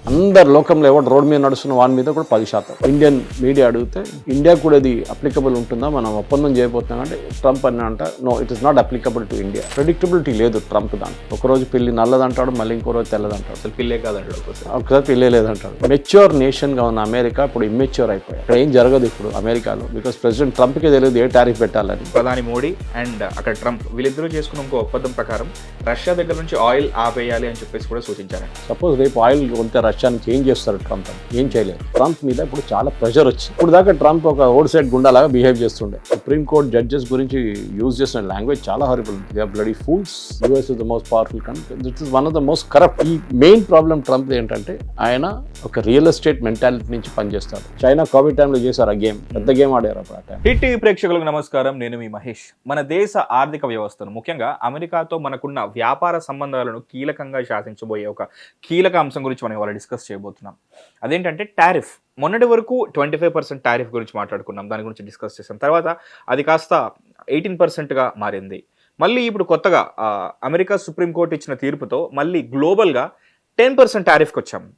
అందరు లోకంలో ఎవరు రోడ్ మీద నడుస్తున్న వాని మీద కూడా 10%. ఇండియన్ మీడియా అడిగితే ఇండియా కూడా ఇది అప్లికబుల్ ఉంటుందా, మనం ఒప్పందం చేయబోతున్నాం అంటే ట్రంప్ అని అంట no it is not applicable to India. Predictability లేదు ట్రంప్ దాని. ఒకరోజు పిల్లి నల్లదంటాడు, మళ్ళీ ఇంకో రోజు తెల్లదంటాడు. అసలు పిల్లే కాదంటాడు, ఒకసారి పిల్లే లేదంటాడు. మెచ్యూర్ నేషన్గా ఉన్న అమెరికా ఇప్పుడు ఇమ్మెచ్యూర్ అయిపోయాయి. ఇక్కడ ఏం జరగదు ఇప్పుడు అమెరికాలో, బికాస్ ప్రెసిడెంట్ ట్రంప్కే తెలియదు ఏ టారిఫ్ పెట్టాలని. ప్రధాని మోడీ అండ్ అక్కడ ట్రంప్ వీళ్ళిద్దరూ చేసుకున్న ఇంకో ఒప్పందం ప్రకారం రష్యా దగ్గర నుంచి ఆయిల్ ఆపేయాలి అని చెప్పేసి కూడా సూచించారు. సపోజ్ రేపు ఆయిల్ కొంటే రష్యానికి ఏం చేస్తారు ట్రంప్ అని? ఏం చేయలేదు. ట్రంప్ మీద ఇప్పుడు చాలా ప్రెషర్ వచ్చి ఇప్పుడు దాకా ట్రంప్ ఒక రోడ్ సైడ్ గుండాలాగా బిహేవ్ చేస్తుండే. సుప్రీం కోర్ట్ జడ్జెస్ గురించి యూజ్ చేసిన లాంగ్వేజ్ చాలా horrible. They are bloody fools. US is the most powerful country. This is one of the most corrupt. ఈ మెయిన్ ప్రాబ్లం ట్రంప్ ఏంటంటే ఆయన ఒక రియల్ ఎస్టేట్ మెంటాలిటీ నుంచి పనిచేస్తాడు. చైనా కోవిడ్ టైంలో చేశారు ఆ గేమ్, పెద్ద గేమ్ ఆడారు అప్పుడు ఆ టైం. హిట్ టీవీ ప్రేక్షకులకు నమస్కారం, నేను మీ మహేష్. మన దేశ ఆర్థిక వ్యవస్థను, ముఖ్యంగా అమెరికాతో మనకున్న వ్యాపార సంబంధాలను కీలకంగా శాసించబోయే ఒక కీలక అంశం గురించి మనం ఇవాళ డిస్కస్ చేయబోతున్నాం. అదేంటంటే టారిఫ్. మొన్నటి వరకు 25% టారిఫ్ గురించి మాట్లాడుకున్నాం, దాని గురించి డిస్కస్ చేసాం. తర్వాత అది కాస్త 18%గా మారింది. మళ్ళీ ఇప్పుడు కొత్తగా అమెరికా సుప్రీంకోర్టు ఇచ్చిన తీర్పుతో మళ్ళీ గ్లోబల్గా 10% టారిఫ్కి వచ్చాము.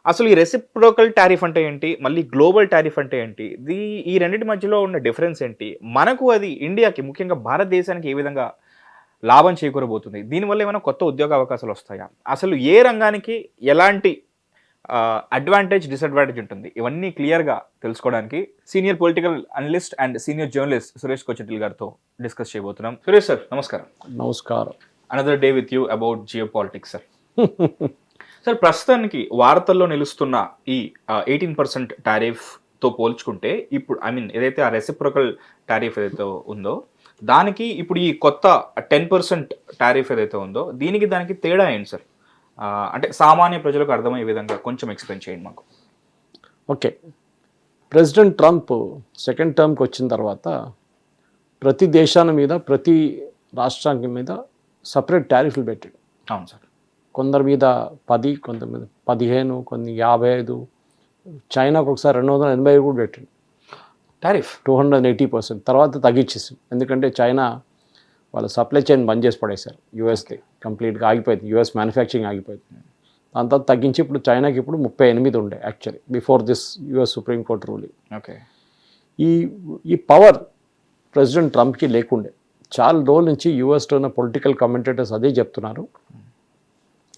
అసలు ఈ రెసిప్రోకల్ టారిఫ్ అంటే ఏంటి, మళ్ళీ గ్లోబల్ టారిఫ్ అంటే ఏంటి, ఈ రెండింటి మధ్యలో ఉన్న డిఫరెన్స్ ఏంటి, మనకు అది ఇండియాకి ముఖ్యంగా భారతదేశానికి ఏ విధంగా లాభం చేకూరబోతుంది, దీనివల్ల ఏమైనా కొత్త ఉద్యోగ అవకాశాలు వస్తాయా, అసలు ఏ రంగానికి ఎలాంటి అడ్వాంటేజ్ డిసడ్వాంటేజ్ ఉంటుంది, ఇవన్నీ క్లియర్గా తెలుసుకోవడానికి senior political analyst and senior journalist Suresh Kochattil గారితో డిస్కస్ చేయబోతున్నాం. సురేష్ సార్ నమస్కారం. నమస్కారం. Another day with you about geopolitics sir. Sir, ప్రస్తుతానికి వార్తల్లో నిలుస్తున్న ఈ 18% టారిఫ్తో పోల్చుకుంటే ఇప్పుడు ఏదైతే ఆ రెసిప్రోకల్ టారిఫ్ ఏదైతే ఉందో దానికి ఇప్పుడు ఈ కొత్త 10% టారిఫ్ ఏదైతే ఉందో దీనికి దానికి తేడా ఏంటి సార్? అంటే సామాన్య ప్రజలకు అర్థమయ్యే విధంగా కొంచెం ఎక్స్ప్లెయిన్ చేయండి మాకు. ఓకే, ప్రెసిడెంట్ ట్రంప్ సెకండ్ టర్మ్కి వచ్చిన తర్వాత ప్రతి దేశాల మీద, ప్రతి రాష్ట్రానికి మీద సపరేట్ టారిఫ్లు పెట్టాడు. అవును సార్. కొందరి మీద 10, కొందరి మీద 15, కొన్ని 55. చైనాకు ఒకసారి 285 కూడా పెట్టాడు టారిఫ్. 280%. తర్వాత తగ్గించేసి, ఎందుకంటే చైనా వాళ్ళ సప్లై చైన్ బంద్ చేసి పడేశారు. యూఎస్ది కంప్లీట్గా ఆగిపోయింది, యూఎస్ మ్యానుఫ్యాక్చరింగ్ ఆగిపోయింది. దాని తర్వాత తగ్గించి ఇప్పుడు చైనాకి ఇప్పుడు 38 ఉండే actually before this US supreme court ruling. Okay. ఈ పవర్ ప్రెసిడెంట్ ట్రంప్కి లేకుండే. చాలా రోజుల నుంచి యూఎస్లో ఉన్న పొలిటికల్ కమెంటేటర్స్ అదే చెప్తున్నారు,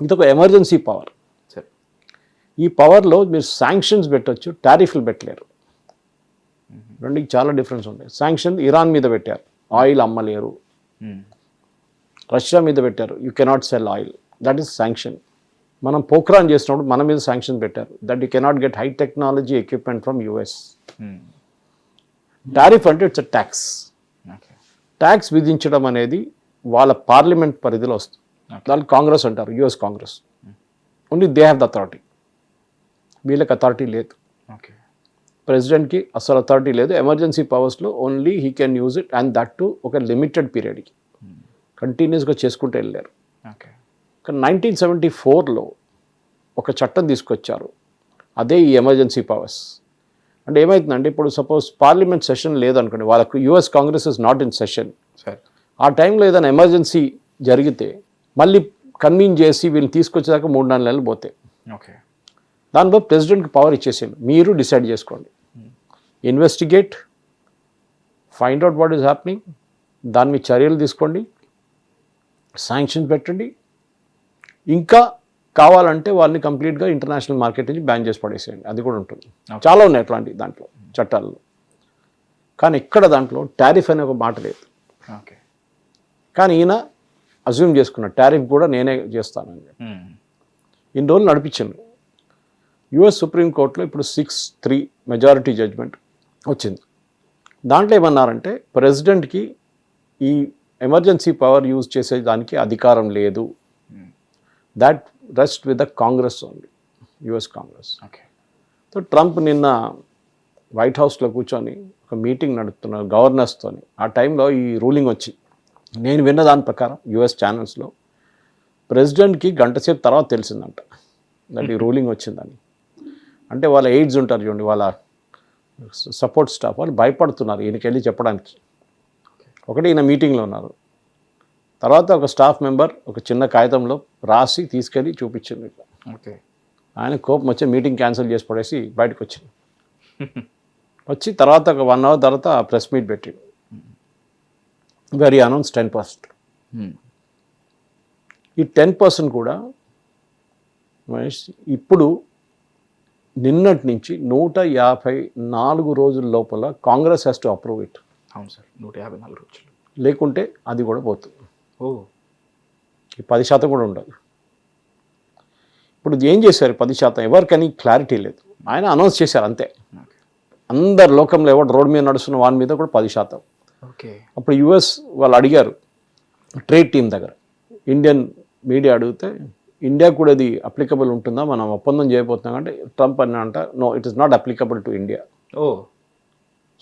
ఇదొక ఎమర్జెన్సీ పవర్. సరే, ఈ పవర్లో మీరు శాంక్షన్స్ పెట్టవచ్చు, టారిఫ్లు పెట్టలేరు. రెండుకి చాలా డిఫరెన్స్ ఉంటాయి. శాంక్షన్ ఇరాన్ మీద పెట్టారు, ఆయిల్ అమ్మలేరు. రష్యా మీద పెట్టారు, you cannot sell oil, that is sanction. మనం పోఖ్రాన్ చేసినప్పుడు మన మీద శాంక్షన్ పెట్టారు, that you cannot get high technology equipment from US. Tariff అంటే ఇట్స్ అ ట్యాక్స్. ట్యాక్స్ విధించడం అనేది వాళ్ళ పార్లమెంట్ పరిధిలో వస్తుంది. దానికి కాంగ్రెస్ అంటారు, US Congress. Only they have the authority. వీళ్ళకి అథారిటీ లేదు. ఓకే. ప్రెసిడెంట్కి అసలు అథారిటీ లేదు. ఎమర్జెన్సీ పవర్స్లో only he can use it, and that too ఒక లిమిటెడ్ పీరియడ్కి కంటిన్యూస్గా చేసుకుంటూ వెళ్ళారు. ఓకే. కానీ 1974లో ఒక చట్టం తీసుకొచ్చారు, అదే ఈ ఎమర్జెన్సీ పవర్స్. అంటే ఏమవుతుందంటే ఇప్పుడు సపోజ్ పార్లమెంట్ సెషన్ లేదనుకోండి, వాళ్ళకు US Congress is not in session. సరే, ఆ టైంలో ఏదైనా ఎమర్జెన్సీ జరిగితే మళ్ళీ కన్వీన్ చేసి వీళ్ళని తీసుకొచ్చేదాకా 3-4 నెలలు పోతాయి. ఓకే. దానిలో ప్రెసిడెంట్కి పవర్ ఇచ్చేసాను, మీరు డిసైడ్ చేసుకోండి, investigate, find out what is happening, దాని మీద చర్యలు తీసుకోండి, శాంక్షన్ పెట్టండి, ఇంకా కావాలంటే వాళ్ళని కంప్లీట్గా ఇంటర్నేషనల్ మార్కెట్ నుంచి బ్యాన్ చేసి పడేసేయండి. అది కూడా ఉంటుంది. చాలా ఉన్నాయి అట్లాంటి దాంట్లో చట్టాల్లో. కానీ ఇక్కడ దాంట్లో టారిఫ్ అనే ఒక మాట లేదు. ఓకే. కానీ ఈయన అజ్యూమ్ చేసుకున్న టారిఫ్ కూడా నేనే చేస్తానని ఇన్ని రోజులు నడిపించింది. యుఎస్ సుప్రీంకోర్టులో ఇప్పుడు 6-3 మెజారిటీ జడ్జ్మెంట్ వచ్చింది. దాంట్లో ఏమన్నారంటే ప్రెసిడెంట్కి ఈ ఎమర్జెన్సీ పవర్ యూజ్ చేసే దానికి అధికారం లేదు. That rest with the Congress only, US Congress. Okay. So Trump నిన్న వైట్ హౌస్లో కూర్చొని ఒక మీటింగ్ నడుపుతున్నారు గవర్నర్స్తో. ఆ టైంలో ఈ రూలింగ్ వచ్చి, నేను విన్న దాని ప్రకారం యుఎస్ ఛానల్స్లో ప్రెసిడెంట్కి గంట సేపు తర్వాత తెలిసిందంట దట్ ఈ రూలింగ్ వచ్చిందని. అంటే వాళ్ళ ఎయిడ్స్ ఉంటారు చూడండి, వాళ్ళ సపోర్ట్ స్టాఫ్, వాళ్ళు భయపడుతున్నారు ఈయనకి వెళ్ళి చెప్పడానికి. ఒకటి ఈయన మీటింగ్లో ఉన్నారు, తర్వాత ఒక స్టాఫ్ మెంబర్ ఒక చిన్న కాగితంలో రాసి తీసుకెళ్ళి చూపించింది ఇట్లా. ఓకే. ఆయన కోపం వచ్చి మీటింగ్ క్యాన్సిల్ చేసి పడేసి బయటకు వచ్చింది. వచ్చి తర్వాత ఒక 1 hour తర్వాత ప్రెస్ మీట్ పెట్టాడు. Very announce 10%. ఈ 10% కూడా మహేష్ ఇప్పుడు నిన్నటి నుంచి 154 రోజుల లోపల Congress has to approve it. అవును సార్, 154 రోజులు. లేకుంటే అది కూడా పోతుంది. ఓ, ఈ 10% కూడా ఉండదు. ఇప్పుడు ఏం చేశారు? 10% ఎవరికని క్లారిటీ లేదు. ఆయన అనౌన్స్ చేశారు అంతే. అందరు లోకంలో ఎవరు రోడ్డు మీద నడుస్తున్న వాని మీద కూడా 10%. ఓకే. అప్పుడు యుఎస్ వాళ్ళు అడిగారు ట్రేడ్ టీమ్ దగ్గర, ఇండియన్ మీడియా అడిగితే ఇండియా కూడా ఇది అప్లికబుల్ ఉంటుందా, మనం ఒప్పందం చేయబోతున్నాం అంటే ట్రంప్ అని అంట, no it is not applicable to India. Oh,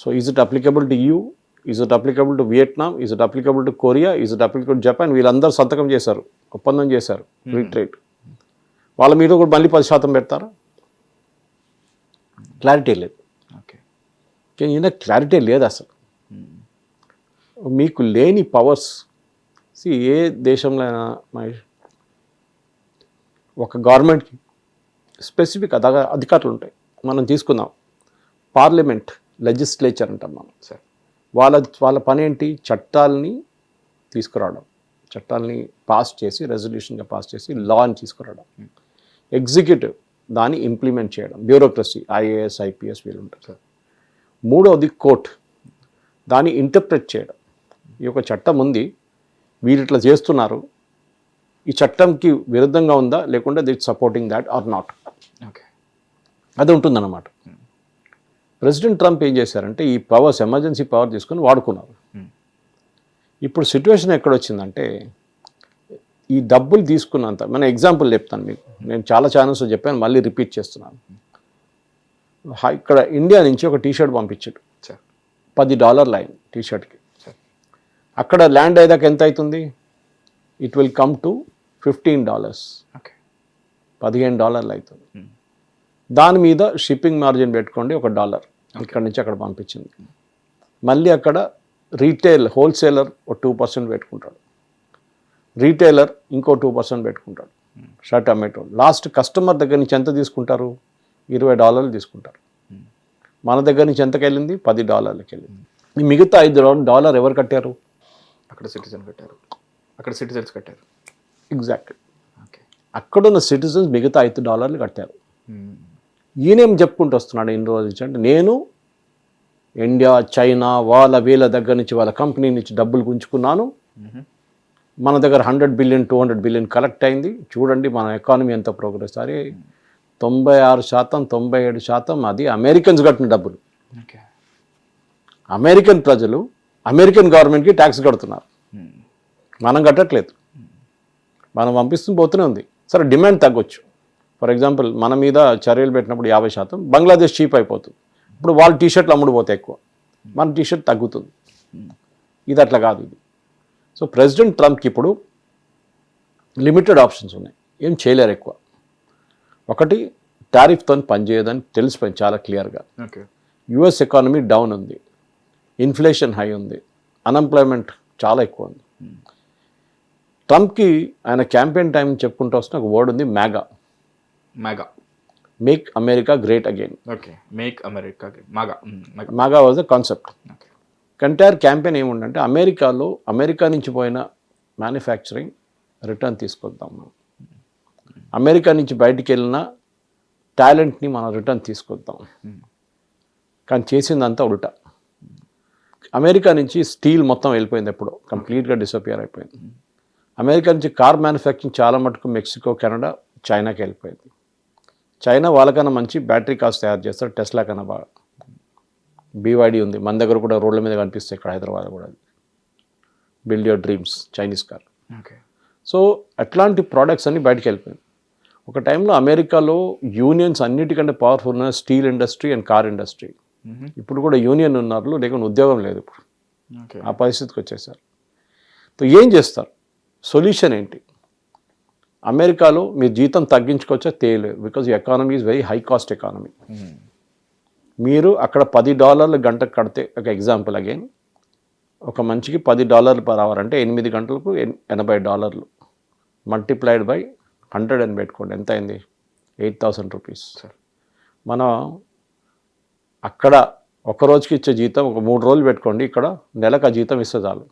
so is it applicable to you, is it applicable to Vietnam, is it applicable to Korea, is it applicable to Japan, వీళ్ళందరూ సంతకం చేశారు, ఒప్పందం చేశారు ఫ్రీ ట్రేడ్. వాళ్ళ మీద కూడా మళ్ళీ 10% పెడతారా? క్లారిటీ లేదు. ఓకే. ఈయన క్లారిటీ లేదు అసలు. మీకు లేని పవర్స్ ఏ దేశంలో అయినా మహేష్ ఒక గవర్నమెంట్కి స్పెసిఫిక్ అధికారులు ఉంటాయి. మనం తీసుకుందాం పార్లమెంట్, లెజిస్లేచర్ అంటాం మనం. సార్, వాళ్ళ పని ఏంటి? చట్టాలని తీసుకురావడం, చట్టాలని పాస్ చేసి రెజల్యూషన్గా పాస్ చేసి లాని తీసుకురావడం. ఎగ్జిక్యూటివ్ దాన్ని ఇంప్లిమెంట్ చేయడం, బ్యూరోక్రసీ, ఐఏఎస్ ఐపీఎస్ వీళ్ళు ఉంటారు. సార్, మూడవది కోర్ట్, దాన్ని ఇంటర్ప్రెట్ చేయడం. ఈ యొక్క చట్టం ఉంది, వీళ్ళు ఇట్లా చేస్తున్నారు, ఈ చట్టంకి విరుద్ధంగా ఉందా లేకుంటే it supporting that or not, okay, అది ఉంటుందన్నమాట. ప్రెసిడెంట్ ట్రంప్ ఏం చేశారంటే ఈ పవర్స్, ఎమర్జెన్సీ పవర్ తీసుకొని వాడుకున్నారు. ఇప్పుడు సిచ్యువేషన్ ఎక్కడొచ్చిందంటే ఈ డబ్బులు తీసుకున్నంత, మన ఎగ్జాంపుల్ చెప్తాను మీకు, నేను చాలా ఛానల్స్లో చెప్పాను, మళ్ళీ రిపీట్ చేస్తున్నాను. ఇక్కడ ఇండియా నుంచి ఒక టీషర్ట్ పంపించాడు, $10 లైన్ టీషర్ట్కి. అక్కడ ల్యాండ్ అయ్యేదాకా ఎంత అవుతుంది? It will come to $15, okay, $15 అవుతుంది. దాని మీద షిప్పింగ్ మార్జిన్ పెట్టుకోండి $1, ఇక్కడ నుంచి అక్కడ పంపించింది. మళ్ళీ అక్కడ రీటైల్ హోల్సేలర్ ఒక 2% పెట్టుకుంటాడు, రీటైలర్ ఇంకో 2% పెట్టుకుంటాడు, షర్ట్ అమ్మేటోడు. లాస్ట్ కస్టమర్ దగ్గర నుంచి ఎంత తీసుకుంటారు? $20 తీసుకుంటారు. మన దగ్గర నుంచి ఎంతకి వెళ్ళింది? $10కి వెళ్ళింది. ఈ మిగతా $5 ఎవరు కట్టారు? అక్కడ సిటిజన్ కట్టారు, అక్కడ సిటిజన్స్ కట్టారు. ఎగ్జాక్ట్లీ. ఓకే, అక్కడున్న సిటిజన్స్ మిగతా $5 కట్టారు. ఈయనేం చెప్పుకుంటూ వస్తున్నాడు ఇన్ని రోజుల నుంచి అంటే, నేను ఇండియా, చైనా వీళ్ళ దగ్గర నుంచి, వాళ్ళ కంపెనీ నుంచి డబ్బులు గుంజుకున్నాను, మన దగ్గర 100 బిలియన్ 200 బిలియన్ కలెక్ట్ అయింది, చూడండి మన ఎకానమీ ఎంత ప్రోగ్రెస్. అరే 96%, 97% అది అమెరికన్స్ కట్టిన డబ్బులు. ఓకే, అమెరికన్ ప్రజలు అమెరికన్ గవర్నమెంట్కి ట్యాక్స్ కడుతున్నారు, మనం కట్టట్లేదు. మనం పంపిస్తూ పోతూనే ఉంది. సరే, డిమాండ్ తగ్గొచ్చు. ఫర్ ఎగ్జాంపుల్ మన మీద చర్యలు పెట్టినప్పుడు 50%, బంగ్లాదేశ్ చీప్ అయిపోతుంది. ఇప్పుడు వాళ్ళ టీషర్ట్లు అమ్ముడుపోతాయి ఎక్కువ, మన టీషర్ట్ తగ్గుతుంది. ఇది అట్లా కాదు ఇది. సో ప్రెసిడెంట్ ట్రంప్కి ఇప్పుడు లిమిటెడ్ ఆప్షన్స్ ఉన్నాయి, ఏం చేయలేరు ఎక్కువ. ఒకటి, టారిఫ్తో పనిచేయదని తెలిసిపోయింది చాలా క్లియర్గా. ఓకే, యుఎస్ ఎకానమీ డౌన్ ఉంది, ఇన్ఫ్లేషన్ హై ఉంది, అన్ఎంప్లాయ్మెంట్ చాలా ఎక్కువ ఉంది. ట్రంప్కి ఆయన క్యాంపెయిన్ టైం చెప్పుకుంటూ వస్తున్న ఒక వర్డ్ ఉంది, MAGA. Make America great again. Okay, make America great. MAGA was the concept. Entire campaign ఏముందంటే అమెరికా నుంచి పోయిన మ్యానుఫ్యాక్చరింగ్ రిటర్న్ తీసుకొద్దాం, అమెరికా నుంచి బయటికి వెళ్ళిన టాలెంట్ని మనం రిటర్న్ తీసుకొద్దాం. కానీ చేసిందంతా ఉల్టా. అమెరికా నుంచి స్టీల్ మొత్తం వెళ్ళిపోయింది, ఎప్పుడో కంప్లీట్గా డిసపియర్ అయిపోయింది. అమెరికా నుంచి కార్ మ్యానుఫ్యాక్చరింగ్ చాలా మటుకు మెక్సికో, కెనడా, చైనాకి వెళ్ళిపోయింది. చైనా వాళ్ళకన్నా మంచి బ్యాటరీ కార్స్ తయారు చేస్తారు, టెస్లా కన్నా బాగా. BYD ఉంది మన దగ్గర కూడా, రోడ్ల మీద కనిపిస్తాయి ఇక్కడ హైదరాబాద్ కూడా. Build your dreams Chinese car. Okay, so అట్లాంటి ప్రోడక్ట్స్ అన్ని బయటికి వెళ్ళిపోయింది. ఒక టైంలో అమెరికాలో యూనియన్స్ అన్నిటికంటే పవర్ఫుల్ ఉన్న steel industry and car industry. ఇప్పుడు కూడా యూనియన్ ఉన్నారు, లేకుండా ఉద్యోగం లేదు ఇప్పుడు. ఆ పరిస్థితికి వచ్చేసారు. సో ఏం చేస్తారు? సొల్యూషన్ ఏంటి? అమెరికాలో మీరు జీతం తగ్గించుకోవచ్చా? తేలేదు, because economy is very high cost economy. మీరు అక్కడ $10 గంటకు కడితే, ఒక ఎగ్జాంపుల్ అగైన్, ఒక మనిషికి $10 పర్ అవర్ అంటే 8 గంటలకు $80 మల్టిప్లైడ్ బై 100 అని పెట్టుకోండి, ఎంత అయింది? 8,000 రూపీస్. మనం అక్కడ ఒక రోజుకి ఇచ్చే జీతం ఒక 3 రోజులు పెట్టుకోండి, ఇక్కడ నెలకు ఆ జీతం ఇస్తే చాలు.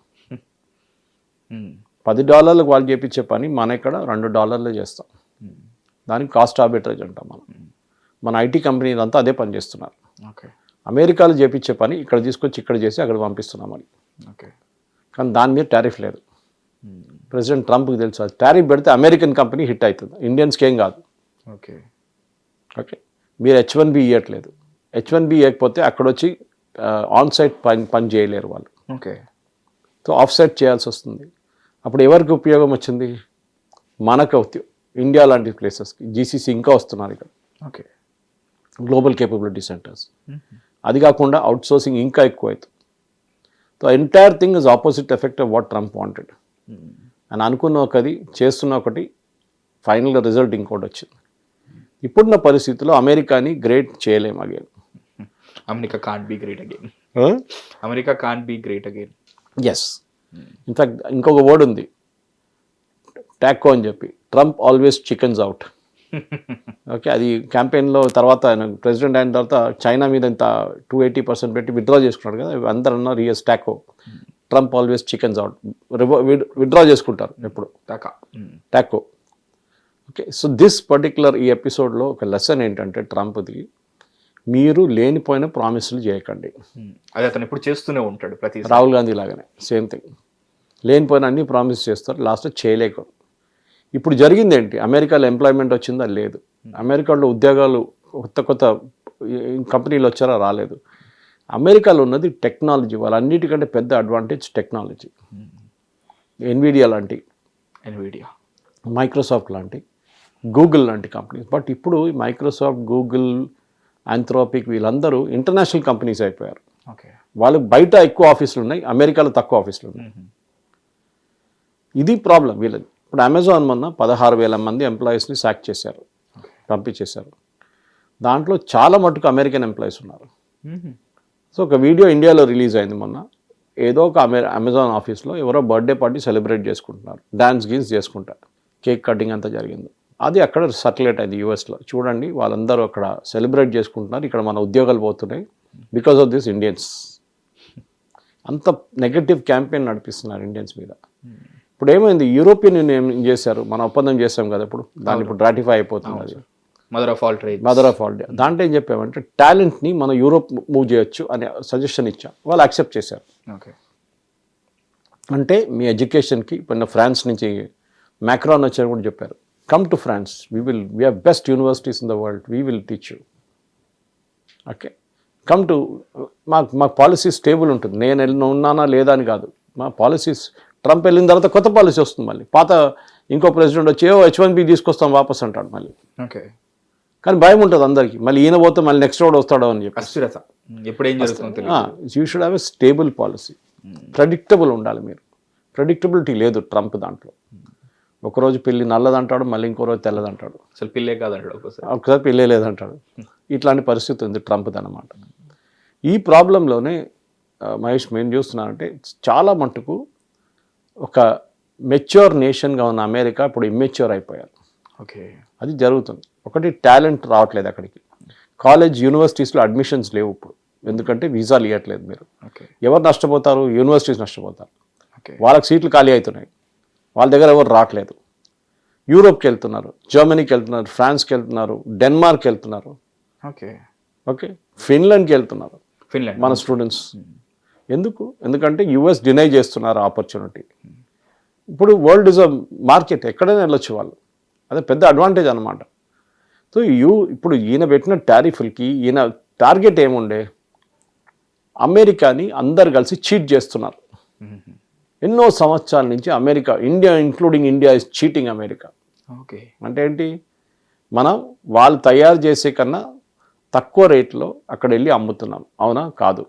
$10 వాళ్ళు చేపించే పని మన ఇక్కడ $2 చేస్తాం. దానికి కాస్ట్ ఆర్బిట్రేజ్ అంటాం మనం. మన ఐటీ కంపెనీ అంతా అదే పని చేస్తున్నారు. అమెరికాలో చేపించే పని ఇక్కడ తీసుకొచ్చి ఇక్కడ చేసి అక్కడ పంపిస్తున్నాం అని. కానీ దాని మీద టారిఫ్ లేదు. ప్రెసిడెంట్ ట్రంప్కి తెలుసు అది టారిఫ్ పెడితే అమెరికన్ కంపెనీ హిట్ అవుతుంది, ఇండియన్స్కి ఏం కాదు. ఓకే, మీరు H1B ఇవ్వట్లేదు. H1B ఇవ్వకపోతే అక్కడ వచ్చి ఆన్ సైట్ పని చేయలేరు వాళ్ళు. సో ఆఫ్ సైట్ చేయాల్సి వస్తుంది. అప్పుడు ఎవరికి ఉపయోగం వచ్చింది? మనకు ఇండియా లాంటి ప్లేసెస్కి జీసీసీ ఇంకా వస్తున్నారు ఇక్కడ. Global capability centres. అది కాకుండా అవుట్సోర్సింగ్ ఇంకా ఎక్కువ అవుతుంది. So entire thing is opposite effect of what Trump wanted. అని అనుకున్న ఒకటి చేస్తున్న ఒకటి ఫైనల్గా రిజల్ట్ ఇంకోటి వచ్చింది. ఇప్పుడున్న పరిస్థితుల్లో అమెరికాని గ్రేట్ చేయలేము again. America can't be great again. America can't be great again. Yes. In fact ఇంకొక వర్డ్ ఉంది, టాకో అని చెప్పి. Trump always chickens out. Okay, అది క్యాంపెయిన్లో తర్వాత ఆయన ప్రెసిడెంట్ అయిన తర్వాత చైనా మీద ఇంత 280% పెట్టి విత్డ్రా చేసుకున్నాడు కదా, అందరూ అన్నారు రియస్ TACO. Trump always chickens out, withdraw చేసుకుంటారు ఎప్పుడు TACO. Okay, so this particular ఈ ఎపిసోడ్లో ఒక లెసన్ ఏంటంటే ట్రంప్ది, మీరు లేనిపోయిన ప్రామిసులు చేయకండి. అది అతను ఇప్పుడు చేస్తూనే ఉంటాడు, ప్రతి రాహుల్ గాంధీ లాగానే సేమ్ థింగ్. లేనిపోయిన అన్ని ప్రామిస్ చేస్తారు, లాస్ట్ చేయలేకపోతే. ఇప్పుడు జరిగింది ఏంటి? అమెరికాలో ఎంప్లాయ్మెంట్ వచ్చిందా? లేదు. అమెరికాలో ఉద్యోగాలు కొత్త కొత్త కంపెనీలు వచ్చారా? రాలేదు. అమెరికాలో ఉన్నది టెక్నాలజీ. వాళ్ళన్నిటికంటే పెద్ద అడ్వాంటేజ్ టెక్నాలజీ. ఎన్విడియా లాంటి, మైక్రోసాఫ్ట్ లాంటి, గూగుల్ లాంటి కంపెనీస్. బట్ ఇప్పుడు మైక్రోసాఫ్ట్, గూగుల్, ఆంథ్రోపిక్ వీళ్ళందరూ ఇంటర్నేషనల్ కంపెనీస్ అయిపోయారు. వాళ్ళకి బయట ఎక్కువ ఆఫీసులు ఉన్నాయి, అమెరికాలో తక్కువ ఆఫీసులు ఉన్నాయి. ఇది ప్రాబ్లం వీళ్ళది. ఇప్పుడు అమెజాన్ మొన్న 16,000 మంది ఎంప్లాయీస్ని సాక్ చేశారు, పంపించేశారు. దాంట్లో చాలా మటుకు అమెరికన్ ఎంప్లాయీస్ ఉన్నారు. సో ఒక వీడియో ఇండియాలో రిలీజ్ అయింది మొన్న. ఏదో ఒక అమెజాన్ ఆఫీస్లో ఎవరో బర్త్డే పార్టీ సెలబ్రేట్ చేసుకుంటున్నారు, డ్యాన్స్ గీన్స్ చేసుకుంటారు, కేక్ కటింగ్ అంతా జరిగింది. అది అక్కడ సర్క్యులేట్ అయింది యూఎస్లో. చూడండి, వాళ్ళందరూ అక్కడ సెలబ్రేట్ చేసుకుంటున్నారు, ఇక్కడ మన ఉద్యోగాలు పోతున్నాయి బికాస్ ఆఫ్ దిస్ ఇండియన్స్. అంత నెగటివ్ క్యాంపెయిన్ నడిపిస్తున్నారు ఇండియన్స్ మీద. ఇప్పుడు ఏమైంది? యూరోపియన్ యూనియన్ ఏం చేశారు? మనం ఒప్పందం చేస్తాం కదా ఇప్పుడు, దాన్ని ఇప్పుడు రాటిఫై అయిపోతుంది. అది మదర్ ఆఫ్ ఆల్ ట్రేడ్. దాంట్లో ఏం చెప్పామంటే టాలెంట్ని మనం యూరోప్ మూవ్ చేయొచ్చు అనే సజెషన్ ఇచ్చాం. వాళ్ళు యాక్సెప్ట్ చేశారు. అంటే మీ ఎడ్యుకేషన్కి ఇప్పుడు ఫ్రాన్స్ నుంచి మ్యాక్రాన్ వచ్చారు కూడా చెప్పారు, come to France, we have best universities in the world, we will teach you. Okay, come to మాకు పాలసీ స్టేబుల్ ఉంటుంది. నేను ఉన్నానా లేదా అని కాదు, మా పాలసీస్. ట్రంప్ వెళ్ళిన తర్వాత కొత్త పాలసీ వస్తుంది మళ్ళీ. పాత ఇంకో ప్రెసిడెంట్ వచ్చి H1B తీసుకొస్తాం వాపస్ అంటాడు మళ్ళీ. కానీ భయం ఉంటుంది అందరికీ, మళ్ళీ ఈయన పోతే మళ్ళీ నెక్స్ట్ రోడ్ వస్తాడో అని చెప్పి అస్థిరత. ఎప్పుడు ఏం జరుగుతుంది? You should have a stable policy. Predictable ఉండాలి మీరు. ప్రెడిక్టబిలిటీ లేదు ట్రంప్ దాంట్లో. ఒకరోజు పిల్లి నల్లదంటాడు, మళ్ళీ ఇంకో రోజు తెల్లదంటాడు, అసలు పిల్లే కాదంటాడు, ఒకసారి పిల్లే లేదంటాడు. ఇట్లాంటి పరిస్థితి ఉంది ట్రంప్ది అన్నమాట. ఈ ప్రాబ్లంలోనే మహేష్ మేము చూస్తున్నానంటే చాలా మట్టుకు ఒక మెచ్యూర్ నేషన్గా ఉన్న అమెరికా ఇప్పుడు ఇమ్మెచ్యూర్ అయిపోయారు. అది జరుగుతుంది. ఒకటి, టాలెంట్ రావట్లేదు అక్కడికి. కాలేజ్ యూనివర్సిటీస్లో అడ్మిషన్స్ లేవు ఇప్పుడు, ఎందుకంటే వీసాలు ఇవ్వట్లేదు. మీరు ఎవరు నష్టపోతారు? యూనివర్సిటీస్ నష్టపోతారు. వాళ్ళకి సీట్లు ఖాళీ అవుతున్నాయి, వాళ్ళ దగ్గర ఎవరు రావట్లేదు. యూరోప్కి వెళ్తున్నారు, జర్మనీకి వెళ్తున్నారు, ఫ్రాన్స్కి వెళ్తున్నారు, డెన్మార్క్ వెళ్తున్నారు, ఓకే, ఫిన్లాండ్కి వెళ్తున్నారు మన స్టూడెంట్స్. ఎందుకు? ఎందుకంటే యుఎస్ డినై చేస్తున్నారు ఆపర్చునిటీ. ఇప్పుడు వరల్డ్ ఇస్ అ మార్కెట్, ఎక్కడైనా వెళ్ళొచ్చు వాళ్ళు. అదే పెద్ద అడ్వాంటేజ్ అనమాట. సో ఇప్పుడు ఈయన పెట్టిన టారిఫ్లకి ఈయన టార్గెట్ ఏముండే? అమెరికాని అందరు కలిసి చీట్ చేస్తున్నారు. ఎన్నో సంవత్సరాల నుంచి America, India including India is cheating America. అంటే ఏంటి? మనం వాళ్ళు తయారు చేసే కన్నా తక్కువ రేట్లో అక్కడ వెళ్ళి అమ్ముతున్నాం. అవునా? కాదు.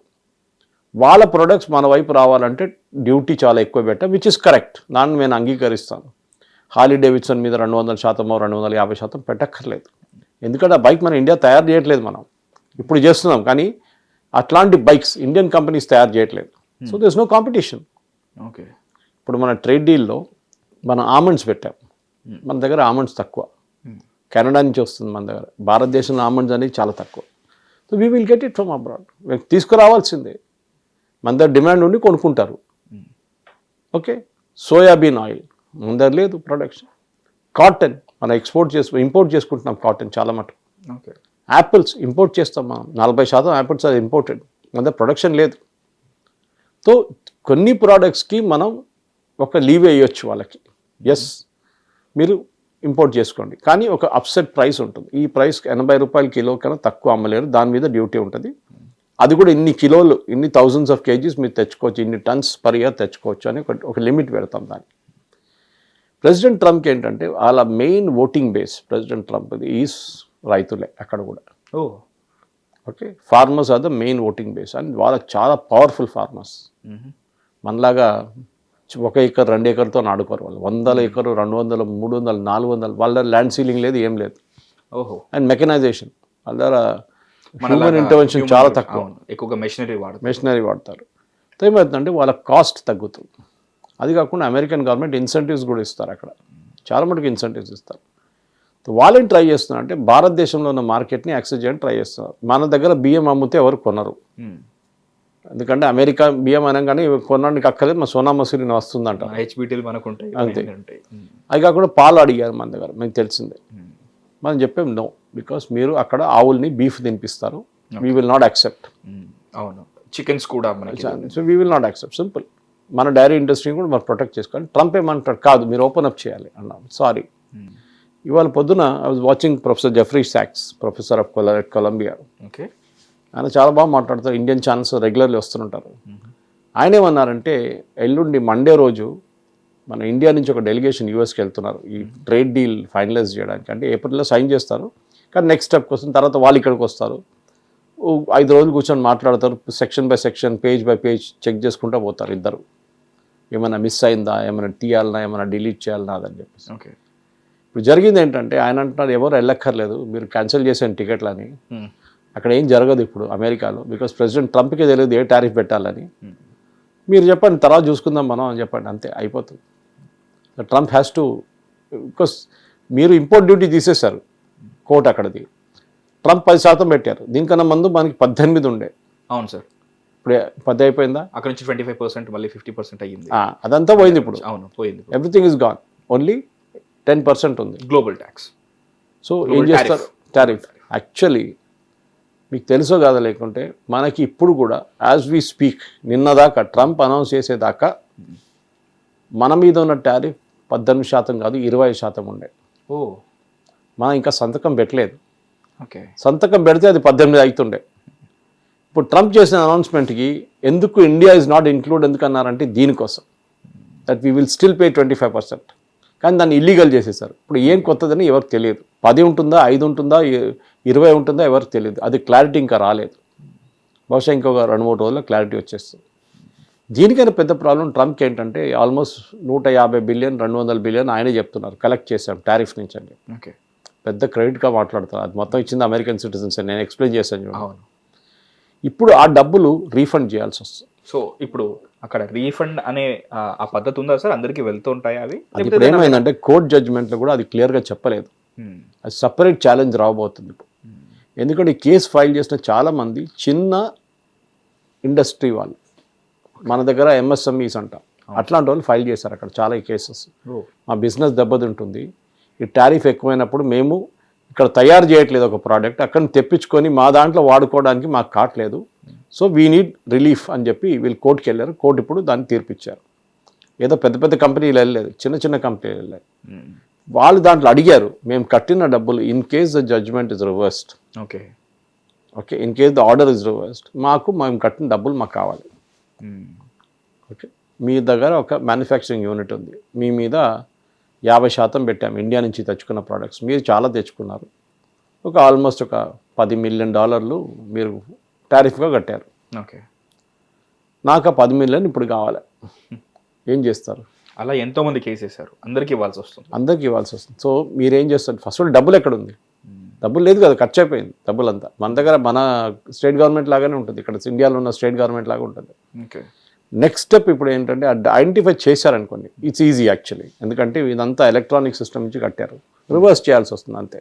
వాళ్ళ ప్రొడక్ట్స్ మన వైపు రావాలంటే డ్యూటీ చాలా ఎక్కువ పెట్టాం, విచ్ ఇస్ కరెక్ట్. దాన్ని నేను అంగీకరిస్తాను. హార్లీ డేవిడ్సన్ మీద 200%, 250% పెట్టక్కర్లేదు. ఎందుకంటే ఆ బైక్ మన ఇండియా తయారు చేయట్లేదు, మనం ఇప్పుడు చేస్తున్నాం. కానీ అట్లాంటి బైక్స్ ఇండియన్ కంపెనీస్ తయారు చేయట్లేదు. So there is no competition. ఇప్పుడు మన ట్రేడ్ డీల్లో మనం ఆల్మండ్స్ పెట్టాం, మన దగ్గర ఆల్మండ్స్ తక్కువ. కెనడా నుంచి వస్తుంది మన దగ్గర. భారతదేశంలో ఆల్మండ్స్ అనేది చాలా తక్కువ. So we will get it from abroad. తీసుకురావాల్సిందే, మన దగ్గర డిమాండ్ ఉండి కొనుక్కుంటారు. ఓకే, సోయాబీన్ ఆయిల్ మన దగ్గర లేదు ప్రొడక్షన్. కాటన్ మనం ఇంపోర్ట్ చేసుకుంటున్నాం కాటన్ చాలా మటుకు. ఓకే, యాపిల్స్ ఇంపోర్ట్ చేస్తాం మనం, 40% యాపిల్స్ అది ఇంపోర్టెడ్, మన దగ్గర ప్రొడక్షన్ లేదు. సో కొన్ని ప్రోడక్ట్స్కి మనం ఒక లీవ్ వేయొచ్చు వాళ్ళకి, ఎస్ మీరు ఇంపోర్ట్ చేసుకోండి, కానీ ఒక అప్సెట్ ప్రైస్ ఉంటుంది. ఈ ప్రైస్ 80 రూపాయల కిలో కన్నా తక్కువ అమ్మలేరు, దాని మీద డ్యూటీ ఉంటుంది. అది కూడా ఇన్ని కిలోలు, ఇన్ని థౌజండ్స్ ఆఫ్ కేజీస్ మీరు తెచ్చుకోవచ్చు, ఇన్ని టన్స్ పర్ ఇయర్ తెచ్చుకోవచ్చు అని ఒక లిమిట్ పెడతాం దాన్ని. ప్రెసిడెంట్ ట్రంప్కి ఏంటంటే వాళ్ళ main voting base president Trump is రైతులే అక్కడ కూడా. Okay, farmers are the main voting base and వాళ్ళకి చాలా పవర్ఫుల్ ఫార్మర్స్. మనలాగా 1 ఎకర్ 2 ఎకర్తో ఆడుకోరు వాళ్ళు, 100 ఎకరు 200 300 400, వాళ్ళ ల్యాండ్ సీలింగ్ లేదు, ఏం లేదు. ఓహో, అండ్ మెకనైజేషన్ వాళ్ళ హ్యూమన్ ఇంటర్వెన్షన్ చాలా తక్కువ, ఎక్కువగా మెషినరీ వాడతారు. సో ఏమవుతుందంటే వాళ్ళ కాస్ట్ తగ్గుతుంది. అది కాకుండా అమెరికన్ గవర్నమెంట్ ఇన్సెంటివ్స్ కూడా ఇస్తారు, అక్కడ చాలా మటుకు ఇన్సెంటివ్స్ ఇస్తారు. వాళ్ళేం ట్రై చేస్తున్నారు అంటే భారతదేశంలో ఉన్న మార్కెట్ని యాక్సెస్ చేయడానికి ట్రై చేస్తున్నారు. మన దగ్గర బియ్యం అమ్మితే ఎవరు కొనరు, ఎందుకంటే అమెరికా బియ్యం అనగానే కొనడానికి అక్కర్లేదు, మా సోనా మసూరి వస్తుందంట, హెచ్బిటీలు మనకుంటాయి అంతే. అది కాకుండా పాలు అడిగారు మన దగ్గర, మీకు తెలిసిందే. మనం చెప్పాం నో, బికాస్ మీరు అక్కడ ఆవుల్ని బీఫ్ తినిపిస్తారు, వీ విల్ నాట్ యాక్సెప్ట్. అవును, చికెన్స్ కూడా, so we will not accept, simple. మన డైరీ ఇండస్ట్రీని కూడా మనం ప్రొటెక్ట్ చేసుకోవాలి. ట్రంప్ ఏమంటాడు, కాదు మీరు ఓపెన్ అప్ చేయాలి అన్నాం. సారీ, ఇవాళ పొద్దున I was watching professor Jeffrey సాక్స్, ప్రొఫెసర్ ఆఫ్ కొలంబియా. ఓకే, ఆయన చాలా బాగా మాట్లాడతారు, ఇండియన్ ఛానల్స్ రెగ్యులర్లీ వస్తుంటారు. ఆయన ఏమన్నారంటే ఎల్లుండి మండే రోజు మన ఇండియా నుంచి ఒక డెలిగేషన్ యూఎస్కి వెళ్తున్నారు ఈ ట్రేడ్ డీల్ ఫైనలైజ్ చేయడానికి. అంటే ఏప్రిల్లో సైన్ చేస్తారు, కానీ నెక్స్ట్ స్టెప్ కోసం తర్వాత వాళ్ళు ఇక్కడికి వస్తారు, 5 రోజులు కూర్చొని మాట్లాడతారు, section by section page by page check చేసుకుంటూ పోతారు ఇద్దరు, ఏమైనా మిస్ అయిందా, ఏమైనా తీయాలన్నా, ఏమైనా డిలీట్ చేయాలన్నా అదని చెప్పేసి. ఓకే, ఇప్పుడు జరిగింది ఏంటంటే ఆయన అంటున్నారు ఎవరు వెళ్ళక్కర్లేదు, మీరు క్యాన్సిల్ చేసాను టికెట్లని. అక్కడ ఏం జరగదు ఇప్పుడు అమెరికాలో, బికాస్ ప్రెసిడెంట్ ట్రంప్కే తెలియదు ఏ టారిఫ్ పెట్టాలని. మీరు చెప్పండి తర్వాత చూసుకుందాం మనం అని చెప్పండి, అంతే అయిపోతుంది. ట్రంప్ హ్యాస్ టు, బికాస్ మీరు ఇంపోర్ట్ డ్యూటీ తీసేశారు కోర్టు అక్కడది, ట్రంప్ 10% పెట్టారు, దీనికన్నా ముందు మనకి 18 ఉండే. అవును సార్, ఇప్పుడు 10 అయిపోయిందా, అక్కడ నుంచి 25% మళ్ళీ 50% అయ్యింది, అదంతా పోయింది ఇప్పుడు. అవును, పోయింది, ఎవ్రీథింగ్ ఇస్ గాన్, ఓన్లీ 10% ఉంది గ్లోబల్ ట్యాక్స్. సో ఏం చేస్తారు, టారిఫ్. యాక్చువల్లీ మీకు తెలుసో కాదా లేకుంటే మనకి ఇప్పుడు కూడా యాజ్ వీ స్పీక్, నిన్నదాకా ట్రంప్ అనౌన్స్ చేసేదాకా మన మీద ఉన్న టారిఫ్ 18% కాదు 20% ఉండే. మనం ఇంకా సంతకం పెట్టలేదు, ఓకే, సంతకం పెడితే అది 18 అవుతుండే. ఇప్పుడు ట్రంప్ చేసిన అనౌన్స్మెంట్కి ఎందుకు ఇండియా ఇస్ నాట్ ఇంక్లూడ్ ఎందుకు అన్నారంటే దీనికోసం, that we will still pay 25%, కానీ దాన్ని ఇల్లీగల్ చేసేసారు. ఇప్పుడు ఏం కొత్తదని ఎవరికి తెలియదు, 10 ఉంటుందా 5 ఉంటుందా 20 ఉంటుందా ఎవరికి తెలియదు, అది క్లారిటీ ఇంకా రాలేదు. బహుశా ఇంకొక 2-3 రోజుల్లో క్లారిటీ వచ్చేస్తుంది. దీనికైనా పెద్ద ప్రాబ్లం ట్రంప్కి ఏంటంటే ఆల్మోస్ట్ 150 బిలియన్ 200 బిలియన్ ఆయనే చెప్తున్నారు కలెక్ట్ చేశాం టారిఫ్ నుంచి అని చెప్పి. ఓకే, పెద్ద క్రెడిట్గా మాట్లాడుతున్నారు, అది మొత్తం ఇచ్చింది అమెరికన్ సిటిజన్స్, నేను ఎక్స్ప్లెయిన్ చేశాను చూడండి. అవును, ఇప్పుడు ఆ డబ్బులు రీఫండ్ చేయాల్సి వస్తుంది. సో ఇప్పుడు అక్కడ రీఫండ్ అనే ఆ పద్ధతి ఉందా సార్, అందరికీ వెళ్తూ ఉంటాయి అవి? ఇప్పుడు ఏమైందంటే కోర్ట్ జడ్జిమెంట్లో కూడా అది క్లియర్గా చెప్పలేదు, అది సపరేట్ ఛాలెంజ్ రాబోతుంది ఇప్పుడు. ఎందుకంటే ఈ కేసు ఫైల్ చేసిన చాలామంది చిన్న ఇండస్ట్రీ వాళ్ళు, మన దగ్గర ఎంఎస్ఎంఈస్ అంటాం, అట్లాంటి వాళ్ళు ఫైల్ చేశారు అక్కడ చాలా ఈ కేసెస్. మా బిజినెస్ దెబ్బతింటుంది, ఈ టారిఫ్ ఎక్కువైనప్పుడు మేము ఇక్కడ తయారు చేయట్లేదు ఒక ప్రోడక్ట్, అక్కడ తెప్పించుకొని మా దాంట్లో వాడుకోవడానికి మాకు కావట్లేదు, సో వీ నీడ్ రిలీఫ్ అని చెప్పి వీళ్ళు కోర్టుకి వెళ్ళారు. కోర్టు ఇప్పుడు దాన్ని తీర్పిచ్చారు. ఏదో పెద్ద పెద్ద కంపెనీలు వెళ్ళలేదు, చిన్న చిన్న కంపెనీలు వెళ్ళాయి. వాళ్ళు దాంట్లో అడిగారు మేము కట్టిన డబ్బులు in case the judgment is reversed, okay okay, in case the order is reversed, మేము కట్టిన డబ్బులు మాకు కావాలి. ఓకే, మీ దగ్గర ఒక మ్యానుఫ్యాక్చరింగ్ యూనిట్ ఉంది, మీ మీద 50% పెట్టాము ఇండియా నుంచి తెచ్చుకున్న ప్రోడక్ట్స్, మీరు చాలా తెచ్చుకున్నారు, ఒక ఆల్మోస్ట్ ఒక $10 మిలియన్ మీరు టారిఫ్గా కట్టారు. ఓకే, నాకు ఆ 10 మిలియన్ ఇప్పుడు కావాలి, ఏం చేస్తారు? అలా ఎంతోమంది కేసు వేశారు, అందరికీ ఇవ్వాల్సి వస్తుంది. సో మీరేం చేస్తారు? ఫస్ట్ డబ్బులు ఎక్కడుంది? డబ్బులు లేదు కదా, ఖర్చు అయిపోయింది డబ్బులంతా. మన దగ్గర మన స్టేట్ గవర్నమెంట్ లాగానే ఉంటుంది, ఇక్కడ ఇండియాలో ఉన్న స్టేట్ గవర్నమెంట్ లాగా ఉంటుంది. ఓకే, నెక్స్ట్ స్టెప్ ఇప్పుడు ఏంటంటే ఐడెంటిఫై చేశారనుకోండి, ఇట్స్ ఈజీ యాక్చువల్లీ, ఎందుకంటే ఇదంతా ఎలక్ట్రానిక్ సిస్టమ్ నుంచి కట్టారు, రివర్స్ చేయాల్సి వస్తుంది అంతే.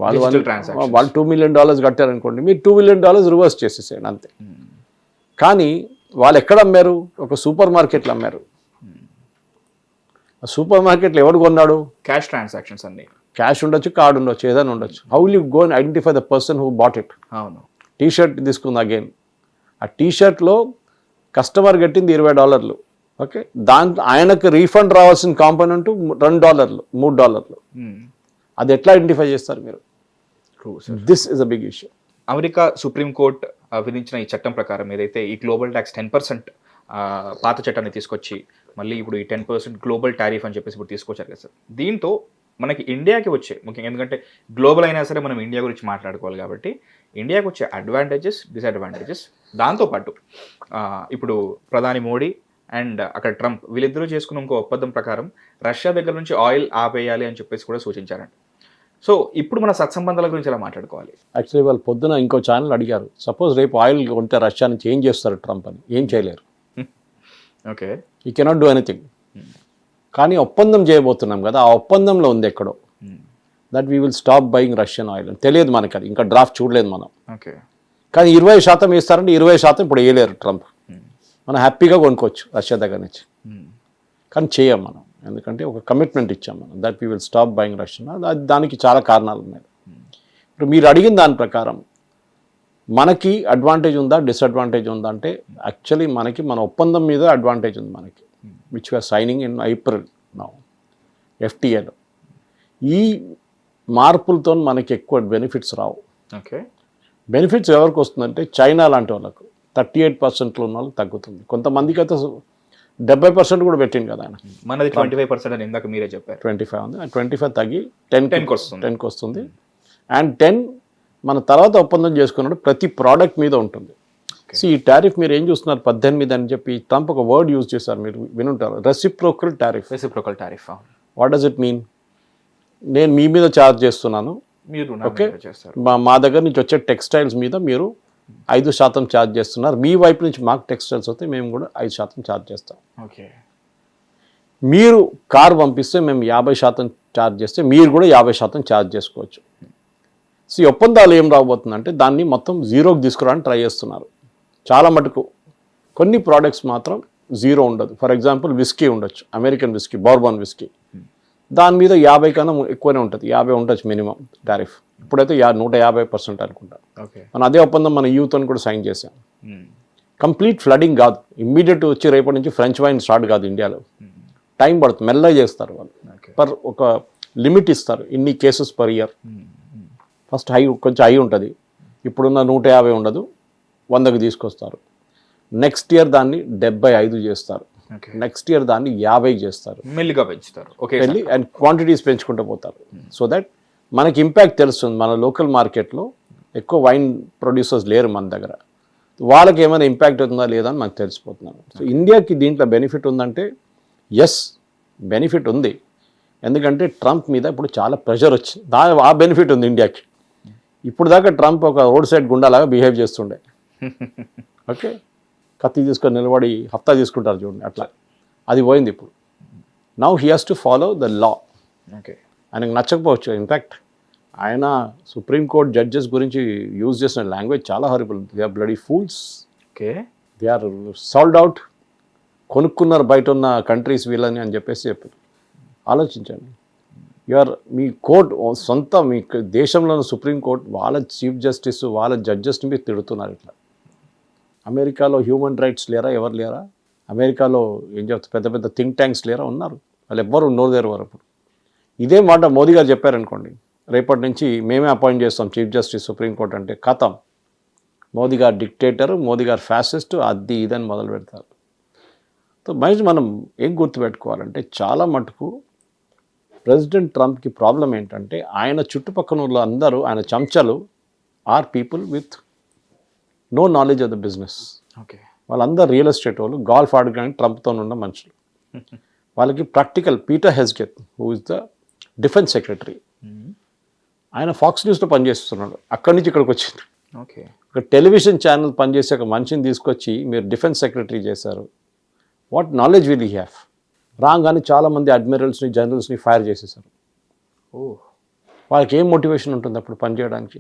వాళ్ళు Digital transactions. వాళ్ళు $2 million కట్టారనుకోండి, మీరు $2 million రివర్స్ చేసేసేయండి అంతే. కానీ వాళ్ళు ఎక్కడ అమ్మారు? ఒక సూపర్ మార్కెట్లో అమ్మారు. ఆ సూపర్ మార్కెట్లో ఎవడు కొన్నాడు? క్యాష్ ట్రాన్సాక్షన్స్ అన్ని. క్యాష్ ఉండొచ్చు, కార్డు ఉండొచ్చు, ఏదైనా ఉండొచ్చు. How will you go and identify the person who bought it? అవును. టీ షర్ట్ తీసుకుంది అగైన్, ఆ టీ షర్ట్లో కస్టమర్ కట్టింది $20. ఓకే, దాంట్లో ఆయనకు రీఫండ్ రావాల్సిన కాంపోనెంట్ $2, $3. అది ఎట్లా ఐడెంటిఫై చేస్తారు మీరు? This is a big issue. America supreme court విధించిన ఈ చట్టం ప్రకారం ఏదైతే ఈ గ్లోబల్ ట్యాక్స్ 10% పాత చట్టాన్ని తీసుకొచ్చి మళ్ళీ ఇప్పుడు ఈ 10% గ్లోబల్ టారిఫ్ అని చెప్పేసి ఇప్పుడు తీసుకొచ్చారు కదా సార్. దీంతో మనకి ఇండియాకి వచ్చే ముఖ్యంగా, ఎందుకంటే గ్లోబల్ అయినా సరే మనం ఇండియా గురించి మాట్లాడుకోవాలి కాబట్టి ఇండియాకి వచ్చే అడ్వాంటేజెస్, డిసడ్వాంటేజెస్, దాంతోపాటు ఇప్పుడు ప్రధాని మోడీ అండ్ అక్కడ ట్రంప్ వీళ్ళిద్దరూ చేసుకున్న ఇంకో ఒప్పందం ప్రకారం రష్యా దగ్గర నుంచి ఆయిల్ ఆపేయాలి అని చెప్పేసి కూడా సూచించారంట. సో ఇప్పుడు మన సత్సంబంధాల గురించి ఎలా మాట్లాడుకోవాలి? యాక్చువల్లీ వాళ్ళు పొద్దున ఇంకో ఛానల్ అడిగారు, సపోజ్ రేపు ఆయిల్ కొంటే రష్యా నుంచి ఏం చేస్తారు ట్రంప్ అని. ఏం చేయలేరు. ఓకే, ఈ కెనాట్ డూ ఎనీథింగ్. కానీ ఒప్పందం చేయబోతున్నాం కదా, ఆ ఒప్పందంలో ఉంది ఎక్కడో that we will stop buying Russian oil అని. తెలియదు మనకి, అది ఇంకా డ్రాఫ్ట్ చూడలేదు మనం. ఓకే, కానీ 20% వేస్తారంటే 20% ఇప్పుడు వేయలేరు ట్రంప్. మనం హ్యాపీగా కొనుక్కోవచ్చు రష్యా దగ్గర నుంచి. కానీ చేయం మనం, ఎందుకంటే ఒక కమిట్మెంట్ ఇచ్చాం మనం that we will stop buying Russian. దానికి చాలా కారణాలు ఉన్నాయి. ఇప్పుడు మీరు అడిగిన దాని ప్రకారం మనకి అడ్వాంటేజ్ ఉందా, డిసడ్వాంటేజ్ ఉందా అంటే యాక్చువల్లీ మనకి మన ఒప్పందం మీద అడ్వాంటేజ్ ఉంది మనకి, which we're signing in April now FTAలో. ఈ మార్పులతో మనకి ఎక్కువ బెనిఫిట్స్ రావు. ఓకే, బెనిఫిట్స్ ఎవరికి వస్తుందంటే చైనా లాంటి వాళ్ళకు 38%లో ఉన్న వాళ్ళకి తగ్గుతుంది. కొంతమందికి అయితే 70% కూడా పెట్టింది కదా ఆయన. మనది 25% అని ఇందాక మీరే చెప్పారు. 25 ఉంది, 25 తగ్గి 10కి వస్తుంది. వస్తుంది. అండ్ 10 మన తర్వాత ఒప్పందం చేసుకున్నప్పుడు ప్రతి ప్రోడక్ట్ మీద ఉంటుంది. సో ఈ టారిఫ్ మీరు ఏం చూస్తున్నారు 18 అని చెప్పి ట్రంప్ ఒక వర్డ్ యూజ్ చేశారు, మీరు వినుంటారు, reciprocal tariff. Reciprocal tariff, what does it mean? నేను మీ మీద ఛార్జ్ చేస్తున్నాను, మీరు ఓకే, మా దగ్గర నుంచి వచ్చే టెక్స్టైల్స్ మీద మీరు 5% ఛార్జ్ చేస్తున్నారు, మీ వైపు నుంచి మాకు టెక్స్టైల్స్ వస్తే మేము కూడా 5% ఛార్జ్ చేస్తాం. ఓకే, మీరు కార్ పంపిస్తే మేము 50% ఛార్జ్ చేస్తే మీరు కూడా 50% ఛార్జ్ చేసుకోవచ్చు. సో ఈ ఒప్పందాలు ఏం రాబోతుందంటే దాన్ని మొత్తం జీరోకి తీసుకురావడానికి ట్రై చేస్తున్నారు చాలా మటుకు. కొన్ని ప్రోడక్ట్స్ మాత్రం జీరో ఉండదు. ఫర్ ఎగ్జాంపుల్ విస్కీ ఉండొచ్చు, అమెరికన్ విస్కీ, బోర్బాన్ విస్కీ, దాని మీద 50 కన్నా ఎక్కువనే ఉంటుంది, 50 ఉండొచ్చు మినిమం టారిఫ్. ఇప్పుడైతే 150% అనుకుంటా. మనం అదే ఒప్పందం మన యూత్ అని కూడా సైన్ చేసాం. కంప్లీట్ ఫ్లడింగ్ కాదు, ఇమ్మీడియట్ వచ్చి రేపటి నుంచి ఫ్రెంచ్ వైన్ స్టార్ట్ కాదు ఇండియాలో, టైం పడుతుంది, మెల్లగా చేస్తారు వాళ్ళు. పర్ ఒక లిమిట్ ఇస్తారు, ఇన్ని కేసెస్ పర్ ఇయర్. ఫస్ట్ కొంచెం హై ఉంటుంది, ఇప్పుడున్న 150 ఉండదు, 100కి తీసుకొస్తారు. నెక్స్ట్ ఇయర్ దాన్ని 75 చేస్తారు, నెక్స్ట్ ఇయర్ దాన్ని 50 చేస్తారు, మెల్లిగా పెంచుతారు. వెళ్ళి అండ్ క్వాంటిటీస్ పెంచుకుంటూ పోతారు. సో దట్ మనకి ఇంపాక్ట్ తెలుస్తుంది. మన లోకల్ మార్కెట్లో ఎక్కువ వైన్ ప్రొడ్యూసర్స్ లేరు మన దగ్గర, వాళ్ళకి ఏమైనా ఇంపాక్ట్ అవుతుందా లేదా అని మనకు తెలిసిపోతున్నాను. సో ఇండియాకి దీంట్లో బెనిఫిట్ ఉందంటే ఎస్, బెనిఫిట్ ఉంది. ఎందుకంటే ట్రంప్ మీద ఇప్పుడు చాలా ప్రెషర్ వచ్చింది, ఆ బెనిఫిట్ ఉంది ఇండియాకి. ఇప్పుడు దాకా ట్రంప్ ఒక రోడ్ సైడ్ గుండాలాగా బిహేవ్ చేస్తుండే, ఓకే, కత్తి తీసుకొని నిలబడి హఫ్తా తీసుకుంటారు చూడండి, అట్లా అది పోయింది ఇప్పుడు. Now he has to follow the law. Okay, ఆయనకు నచ్చకపోవచ్చు. ఇన్ఫ్యాక్ట్ ఆయన సుప్రీంకోర్టు జడ్జెస్ గురించి యూజ్ చేసిన లాంగ్వేజ్ చాలా horrible. They are bloody fools, okay, they are sold out, కొనుక్కున్నారు బయట ఉన్న కంట్రీస్ వీళ్ళని అని చెప్పేసి చెప్పారు. ఆలోచించండి, మీ కోర్ట్ సొంత మీ దేశంలోని సుప్రీంకోర్టు వాళ్ళ చీఫ్ జస్టిస్ వాళ్ళ జడ్జెస్ని మీరు తిడుతున్నారు ఇట్లా. అమెరికాలో హ్యూమన్ రైట్స్ లేరా? ఎవరు లేరా? అమెరికాలో ఏం చెప్తారు, పెద్ద పెద్ద థింక్ ట్యాంక్స్ లేరా? ఉన్నారు, వాళ్ళు ఎవ్వరు నోరు తెరవరు. అప్పుడు ఇదే మాట మోదీ గారు చెప్పారనుకోండి, రేపటి నుంచి మేమే అపాయింట్ చేస్తాం చీఫ్ జస్టిస్ సుప్రీంకోర్టు అంటే కథం, మోదీ గారు డిక్టేటర్, మోదీ గారు ఫ్యాసిస్ట్, అది ఇదని మొదలు పెడతారు. సో మనం ఏం గుర్తుపెట్టుకోవాలంటే చాలా మటుకు ప్రెసిడెంట్ ట్రంప్కి ప్రాబ్లం ఏంటంటే ఆయన చుట్టుపక్కల వాళ్ళు అందరూ ఆయన చంచలు are people with no knowledge of the business. Okay, వాళ్ళందరూ రియల్ ఎస్టేట్ వాళ్ళు, గాల్ఫ్ ఆడడానికి ట్రంప్తో ఉన్న మనుషులు. వాళ్ళకి ప్రాక్టికల్ పీటర్ హెస్గెత్ who is the defence secretary, ఆయన ఫాక్స్ న్యూస్లో పనిచేస్తున్నాడు, అక్కడి నుంచి ఇక్కడికి వచ్చింది. ఓకే, ఒక టెలివిజన్ ఛానల్ పనిచేసే ఒక మనిషిని తీసుకొచ్చి మీరు డిఫెన్స్ సెక్రటరీ చేశారు, what knowledge will he have? రాగానే చాలామంది అడ్మిరల్స్ని జనరల్స్ని ఫైర్ చేసేసారు. వాళ్ళకి ఏం మోటివేషన్ ఉంటుంది అప్పుడు పని చేయడానికి?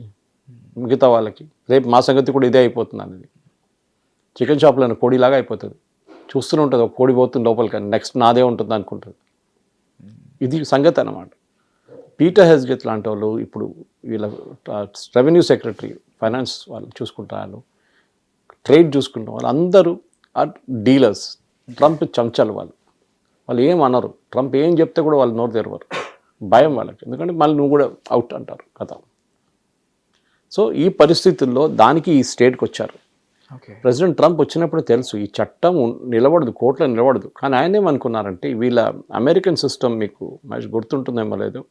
మిగతా వాళ్ళకి రేపు మా సంగతి కూడా ఇదే అయిపోతుంది అనేది. చికెన్ షాప్లో కోడిలాగా అయిపోతుంది. చూస్తూనే ఉంటుంది, ఒక కోడి పోతుంది లోపలికి, కానీ నెక్స్ట్ నాదే ఉంటుంది అనుకుంటుంది. ఇది సంగతి అన్నమాట. పీటర్ హెస్గెత్ లాంటి వాళ్ళు ఇప్పుడు వీళ్ళ రెవెన్యూ సెక్రటరీ, ఫైనాన్స్ వాళ్ళు చూసుకుంటారు, ట్రేడ్ చూసుకుంటాం, వాళ్ళు అందరూ డీలర్స్. ట్రంప్ చంచాలు వాళ్ళు ఏం అనరు. ట్రంప్ ఏం చెప్తే కూడా వాళ్ళు నోరు తెరవరు, భయం వాళ్ళకి. ఎందుకంటే మళ్ళీ నువ్వు కూడా అవుట్ అంటారు కథ. సో ఈ పరిస్థితుల్లో దానికి ఈ స్టేట్కి వచ్చారు. ప్రెసిడెంట్ ట్రంప్ వచ్చినప్పుడు తెలుసు ఈ చట్టం నిలబడదు, కోర్టులో నిలబడదు. కానీ ఆయన ఏమనుకున్నారంటే వీళ్ళ అమెరికన్ సిస్టమ్ మీకు మంచి గుర్తుంటుందేమో లేదు,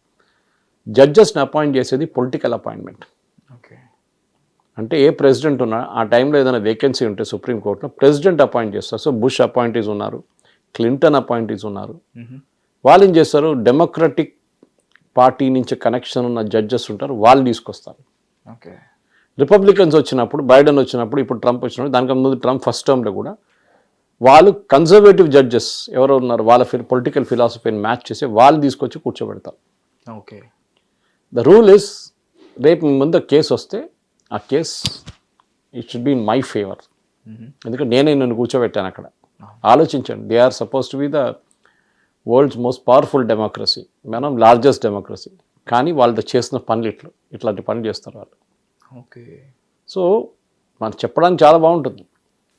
జడ్జెస్ని అపాయింట్ చేసేది పొలిటికల్ అపాయింట్మెంట్. అంటే ఏ ప్రెసిడెంట్ ఉన్నా ఆ టైంలో ఏదైనా వేకెన్సీ ఉంటే సుప్రీంకోర్టులో ప్రెసిడెంట్ అపాయింట్ చేస్తారు. సో బుష్ అపాయింటీస్ ఉన్నారు, క్లింటన్ అపాయింటీస్ ఉన్నారు. వాళ్ళు ఏం చేస్తారు, డెమోక్రటిక్ పార్టీ నుంచి కనెక్షన్ ఉన్న జడ్జెస్ ఉంటారు, వాళ్ళు తీసుకొస్తారు. రిపబ్లికన్స్ వచ్చినప్పుడు, బైడెన్ వచ్చినప్పుడు, ఇప్పుడు ట్రంప్ వచ్చినప్పుడు, దానికన్నా ముందు ట్రంప్ ఫస్ట్ టర్మ్లో కూడా వాళ్ళు కన్జర్వేటివ్ జడ్జెస్ ఎవరో ఉన్నారు వాళ్ళ పొలిటికల్ ఫిలాసఫీని మ్యాచ్ చేసి వాళ్ళు తీసుకొచ్చి కూర్చోబెడతారు. ద రూల్ ఇస్, రేపు ముందు కేసు వస్తే ఆ case it should be in my favour. ఎందుకంటే నేనే నన్ను కూర్చోబెట్టాను అక్కడ. ఆలోచించండి, they are suppose to be the world's most powerful democracy, మనం లార్జెస్ట్ డెమోక్రసీ. కానీ వాళ్ళతో చేసిన పనులు ఇట్లాంటి పనులు చేస్తారు వాళ్ళు. సో మనం చెప్పడానికి చాలా బాగుంటుంది,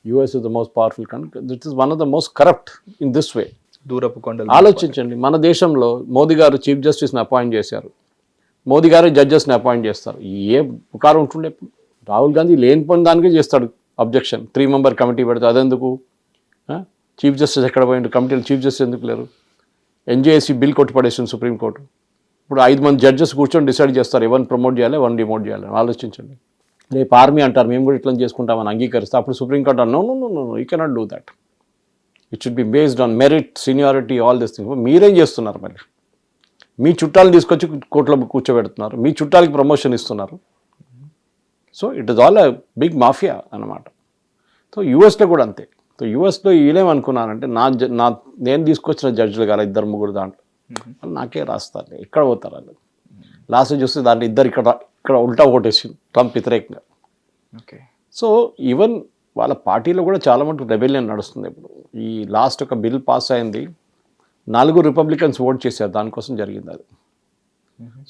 US is the most powerful country, it is one of the most corrupt in this way. దూరపు కొండలు. ఆలోచించండి, మన దేశంలో మోదీ గారు చీఫ్ జస్టిస్ని అపాయింట్ చేశారు, మోదీ గారు జడ్జెస్ని అపాయింట్ చేస్తారు. ఏ పుకారం ఉంటుండే? రాహుల్ గాంధీ లేనిపోయిన దానికే చేస్తాడు అబ్జెక్షన్, 3 మెంబర్ కమిటీ పెడితే అదెందుకు? చీఫ్ జస్టిస్ ఎక్కడ పోయిండు? కమిటీలో చీఫ్ జస్టిస్ ఎందుకు లేరు? ఎన్జేఏసీ బిల్ కొట్టిపడేసింది సుప్రీంకోర్టు. ఇప్పుడు 5 మంది జడ్జెస్ కూర్చొని డిసైడ్ చేస్తారు ఎవరిని ప్రమోట్ చేయాలి, ఎవరిని డిమోట్ చేయాలని. ఆలోచించండి. రేపు ఆర్మీ అంటారు మేము కూడా ఇట్లా చేసుకుంటామని అంగీకరిస్తే అప్పుడు supreme court no no no no you cannot do that, it should be based on merit, seniority, all this things. మీరేం చేస్తున్నారు? మరి మీ చుట్టాలు తీసుకొచ్చి కోర్టులో కూర్చోబెడుతున్నారు, మీ చుట్టాలకి ప్రమోషన్ ఇస్తున్నారు. So it is all a big mafia అన్నమాట. సో యూఎస్లో కూడా అంతే. సో యూఎస్లో వీళ్ళేమనుకున్నారంటే నేను తీసుకొచ్చిన జడ్జిలు గారు 2-3 దాంట్లో వాళ్ళు నాకే రాస్తారు, ఎక్కడ పోతారు వాళ్ళు. లాస్ట్ చూస్తే దాంట్లో ఇద్దరు ఇక్కడ ఉల్టా ఓటేసింది ట్రంప్ వ్యతిరేకంగా. సో ఈవెన్ వాళ్ళ పార్టీలో కూడా చాలా మటుకు రెబెలియన్ నడుస్తుంది. ఇప్పుడు ఈ లాస్ట్ ఒక బిల్ పాస్ అయింది, 4 రిపబ్లికన్స్ ఓట్ చేశారు, దానికోసం జరిగింది అది.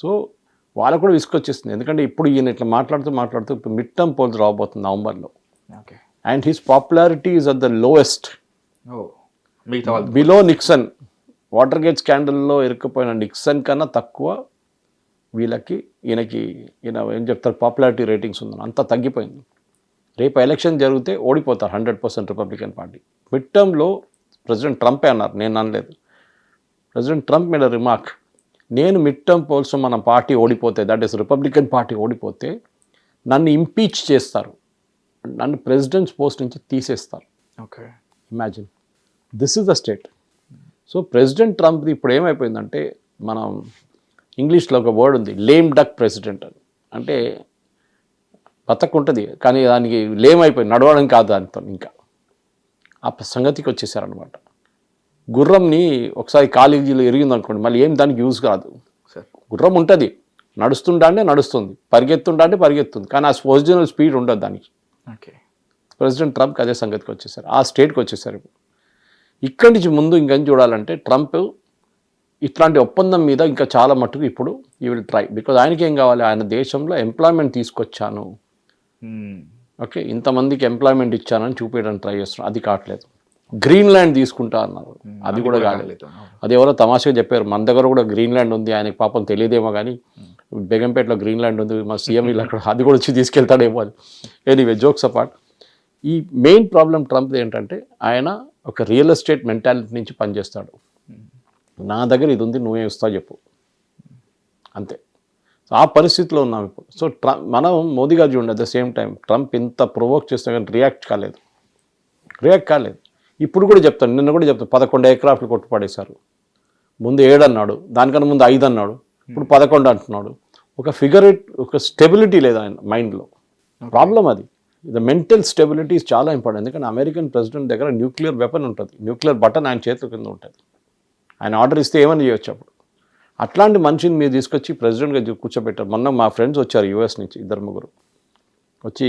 సో వాళ్ళకు కూడా విసుకొచ్చేస్తుంది. ఎందుకంటే ఇప్పుడు ఈయన ఇట్లా మాట్లాడుతూ ఇప్పుడు మిడ్ టర్మ్ పోల్స్ రాబోతుంది నవంబర్లో. And his popularity is at the lowest, below Nixon. Watergate స్కాండల్లో ఇరుక్కుపోయిన నిక్సన్ కన్నా తక్కువ ఈయన ఏం చెప్తారు, పాపులారిటీ రేటింగ్స్ ఉందని అంత తగ్గిపోయింది. రేపు ఎలక్షన్ జరిగితే ఓడిపోతారు 100% రిపబ్లికన్ పార్టీ. మిడ్ టర్మ్లో ప్రెసిడెంట్ ట్రంపే అన్నారు, నేను అనలేదు. ప్రెసిడెంట్ ట్రంప్ మీద రిమార్క్, నేను మిడ్ టర్మ్ పోల్స్లో మన పార్టీ ఓడిపోతే, దట్ ఈస్ రిపబ్లికన్ పార్టీ ఓడిపోతే నన్ను ఇంపీచ్ చేస్తారు, నన్ను ప్రెసిడెంట్స్ పోస్ట్ నుంచి తీసేస్తారు. Imagine, this is the state. So president ట్రంప్ది ఇప్పుడు ఏమైపోయిందంటే, మనం ఇంగ్లీష్లో ఒక వర్డ్ ఉంది, లేమ్ డక్ ప్రెసిడెంట్ అని. అంటే బతకుంటుంది కానీ దానికి లేమ్ అయిపోయింది, నడవడం కాదు దానితో. ఇంకా ఆ సంగతికి వచ్చేసారనమాట. గుర్రంని ఒకసారి కాలేజీలో ఎరిగిందనుకోండి, మళ్ళీ ఏం దానికి యూజ్ కాదు. గుర్రం ఉంటుంది, నడుస్తుంది, పరిగెత్తుంది, కానీ ఆ ఒరిజినల్ స్పీడ్ ఉండదు దానికి. ప్రెసిడెంట్ ట్రంప్కి అదే సంగతికి వచ్చేసారు, ఆ స్టేట్కి వచ్చేసారు. ఇప్పుడు ఇక్కడి నుంచి ముందు ఇంకేం చూడాలంటే, ట్రంప్ ఇట్లాంటి ఒప్పందం మీద ఇంకా చాలా మట్టుకు ఇప్పుడు ఈ విల్ ట్రై, బికాజ్ ఆయనకి ఏం కావాలి, ఆయన దేశంలో ఎంప్లాయ్మెంట్ తీసుకొచ్చాను, ఓకే ఇంతమందికి ఎంప్లాయ్మెంట్ ఇచ్చానని చూపించడానికి ట్రై చేస్తున్నాను, అది కావట్లేదు. గ్రీన్లాండ్ తీసుకుంటా అన్నారు, అది కూడా కాలేదు. అది ఎవరో తమాషగా చెప్పారు, మన దగ్గర కూడా గ్రీన్లాండ్ ఉంది, ఆయనకి పాపం తెలియదేమో కానీ బేగంపేటలో గ్రీన్లాండ్ ఉంది, మా సీఎం వీళ్ళు అక్కడ అది కూడా వచ్చి తీసుకెళ్తాడేమో అని. ఎనీవే, జోక్స్ అపార్ట్, ఈ మెయిన్ ప్రాబ్లం ట్రంప్ ఏంటంటే, ఆయన ఒక రియల్ ఎస్టేట్ మెంటాలిటీ నుంచి పనిచేస్తాడు. నా దగ్గర ఇది ఉంది, నువ్వే ఇస్తావు చెప్పు, అంతే. సో ఆ పరిస్థితిలో ఉన్నాం ఇప్పుడు. సో మనం మోదీ గారు చూడండి, at the same time Trump ఇంత ప్రొవోక్ చేస్తే కానీ రియాక్ట్ కాలేదు. ఇప్పుడు కూడా చెప్తాను, నిన్న కూడా చెప్తాను, 11 ఎయిర్క్రాఫ్ట్లు కొట్టుపడేశారు. ముందు 7 అన్నాడు, దానికన్నా ముందు 5 అన్నాడు, ఇప్పుడు 11 అంటున్నాడు. ఒక స్టెబిలిటీ లేదు ఆయన మైండ్లో. ప్రాబ్లం అది. ద మెంటల్ స్టెబిలిటీ చాలా ఇంపార్టెంట్. ఎందుకంటే అమెరికన్ ప్రెసిడెంట్ దగ్గర న్యూక్లియర్ వెపన్ ఉంటుంది, న్యూక్లియర్ బటన్ ఆయన చేతుల కింద ఉంటుంది. ఆయన ఆర్డర్ ఇస్తే ఏమని చేయొచ్చు. అట్లాంటి మనిషిని మీరు తీసుకొచ్చి ప్రెసిడెంట్గా కూర్చోబెట్టారు. మొన్న మా ఫ్రెండ్స్ వచ్చారు యూఎస్ నుంచి 2-3 వచ్చి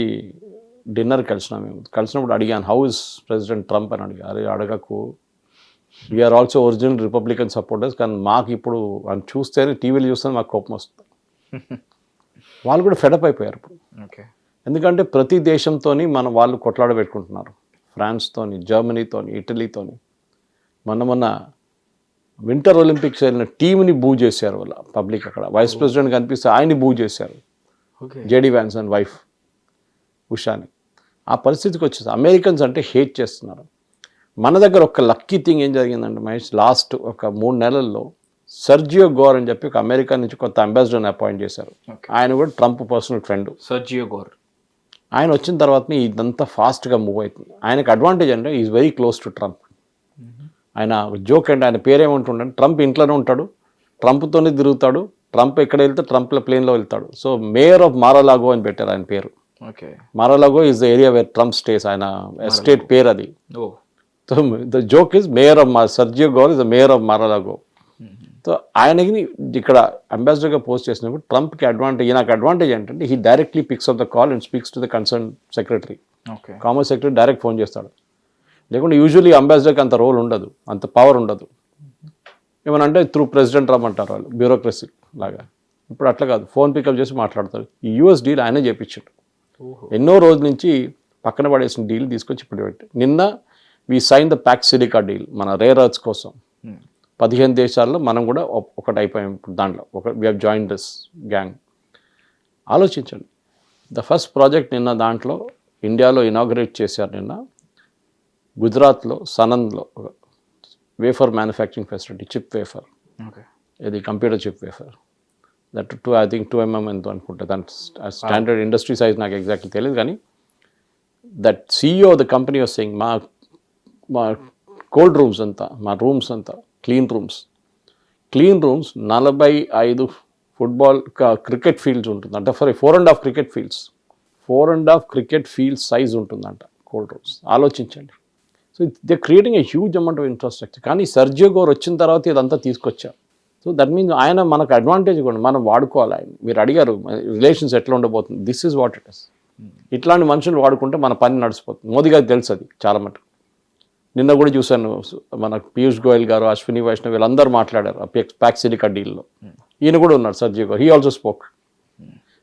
డిన్నర్ కలిసినప్పుడు అడిగాను, హౌ ఇస్ ప్రెసిడెంట్ ట్రంప్ అని అడిగారు. అడగకు, we're also original Republican supporters, కానీ మాకు ఇప్పుడు అని చూస్తేనే టీవీలు చూస్తే మాకు కోపం వస్తుంది. వాళ్ళు కూడా ఫెడప్ అయిపోయారు ఇప్పుడు. ఓకే. ఎందుకంటే ప్రతి దేశంతో వాళ్ళు కొట్లాడ పెట్టుకుంటున్నారు. ఫ్రాన్స్తోని, జర్మనీతోని, ఇటలీతోని. మొన్న వింటర్ ఒలింపిక్స్ వెళ్ళిన టీంని బూ చేశారు వాళ్ళ పబ్లిక్. అక్కడ వైస్ ప్రెసిడెంట్ కనిపిస్తే ఆయన్ని బూ చేశారు, జేడీ వ్యాన్స్ అండ్ వైఫ్ ఉషాని. ఆ పరిస్థితికి వచ్చేసి అమెరికన్స్ అంటే హేట్ చేస్తున్నారు. మన దగ్గర ఒక లక్కీ థింగ్ ఏం జరిగిందంటే మహేష్, లాస్ట్ ఒక 3 నెలల్లో సర్జియో గోర్ అని చెప్పి ఒక అమెరికా నుంచి కొత్త అంబాసిడర్ని అపాయింట్ చేశారు. ఆయన కూడా ట్రంప్ పర్సనల్ ఫ్రెండ్. సర్జియో గోర్ ఆయన వచ్చిన తర్వాతనే ఇదంతా ఫాస్ట్గా మూవ్ అవుతుంది. ఆయనకు అడ్వాంటేజ్ అంటే is very close to Trump. ఆయన జోక్ అంటే ఆయన పేరేమంటుండే, ట్రంప్ ఇంట్లోనే ఉంటాడు, ట్రంప్తోనే తిరుగుతాడు, ట్రంప్ ఎక్కడ వెళ్తే ట్రంప్ల ప్లేన్లో వెళ్తాడు. సో మేయర్ ఆఫ్ మారాలాగో అని పెట్టారు ఆయన పేరు. Mar a Lago is the area where Trump stays. ఆయన ఎస్టేట్ పేరు అది. So the joke is mayor of Sergio Gor is the mayor of Mar a Lago. So ఆయనకి ఇక్కడ అంబాసిడర్గా పోస్ట్ చేసినప్పుడు ట్రంప్కి అడ్వాంటేజ్, నాకు అడ్వాంటేజ్ ఏంటంటే he directly picks up the call and speaks to the concern secretary. Commerce secretary direct phone చేస్తాడు. లేకుంటే usually అంబాసిడర్కి అంత రోల్ ఉండదు, అంత పవర్ ఉండదు. ఏమనంటే త్రూ ప్రెసిడెంట్ రమ్మంటారు వాళ్ళు, బ్యూరోక్రసీ లాగా. ఇప్పుడు అట్లా కాదు, ఫోన్ పికప్ చేసి మాట్లాడతారు. ఈ యూఎస్ డీల్ ఆయనే చేయించాడు. ఎన్నో రోజుల నుంచి పక్కన పడేసిన డీల్ తీసుకొచ్చి ఇప్పుడు పెట్టి నిన్న we sign the Pax Silica deal మన రేర్ అర్త్స్ కోసం. 15 దేశాల్లో మనం కూడా ఒకటి అయిపోయాం ఇప్పుడు. దాంట్లో we have join this gang. ఆలోచించండి, ద ఫస్ట్ ప్రాజెక్ట్ నిన్న దాంట్లో ఇండియాలో ఇనాగ్రేట్ చేశారు. నిన్న గుజరాత్లో సనంద్లో wafer manufacturing facility, chip wafer, ఇది computer chip wafer. That I think 2 mm ఎంతో అనుకుంటా. దాని స్టాండర్డ్ ఇండస్ట్రీ సైజ్ నాకు ఎగ్జాక్ట్లీ తెలియదు, కానీ that CEO of the company was saying మా కోల్డ్ రూమ్స్ అంతా, మా రూమ్స్ అంతా clean rooms 45 football cricket fields ఉంటుందంట. 4.5 cricket fields, 4.5 cricket field size ఉంటుందంట కోల్డ్ రూమ్స్. ఆలోచించండి. So they creating a huge amount of infrastructure. కానీ సర్జియో గోర్ వచ్చిన తర్వాత ఇదంతా తీసుకొచ్చారు. సో దట్ మీన్స్ ఆయన మనకు అడ్వాంటేజ్ కూడా మనం వాడుకోవాలి. ఆయన మీరు అడిగారు రిలేషన్స్ ఎట్లా ఉండబోతుంది, this is what it is. ఇట్లాంటి మనుషులు వాడుకుంటే మన పని నడిచిపోతుంది. మోదీ గారికి తెలుసు అది చాలా మటుకు. నిన్న కూడా చూశాను, మన పీయూష్ గోయల్ గారు, అశ్విని వైష్ణవ్ వీళ్ళందరూ మాట్లాడారు ప్యాక్ సిలికా డీల్లో. ఈయన కూడా ఉన్నారు Sergio Gor, he also spoke.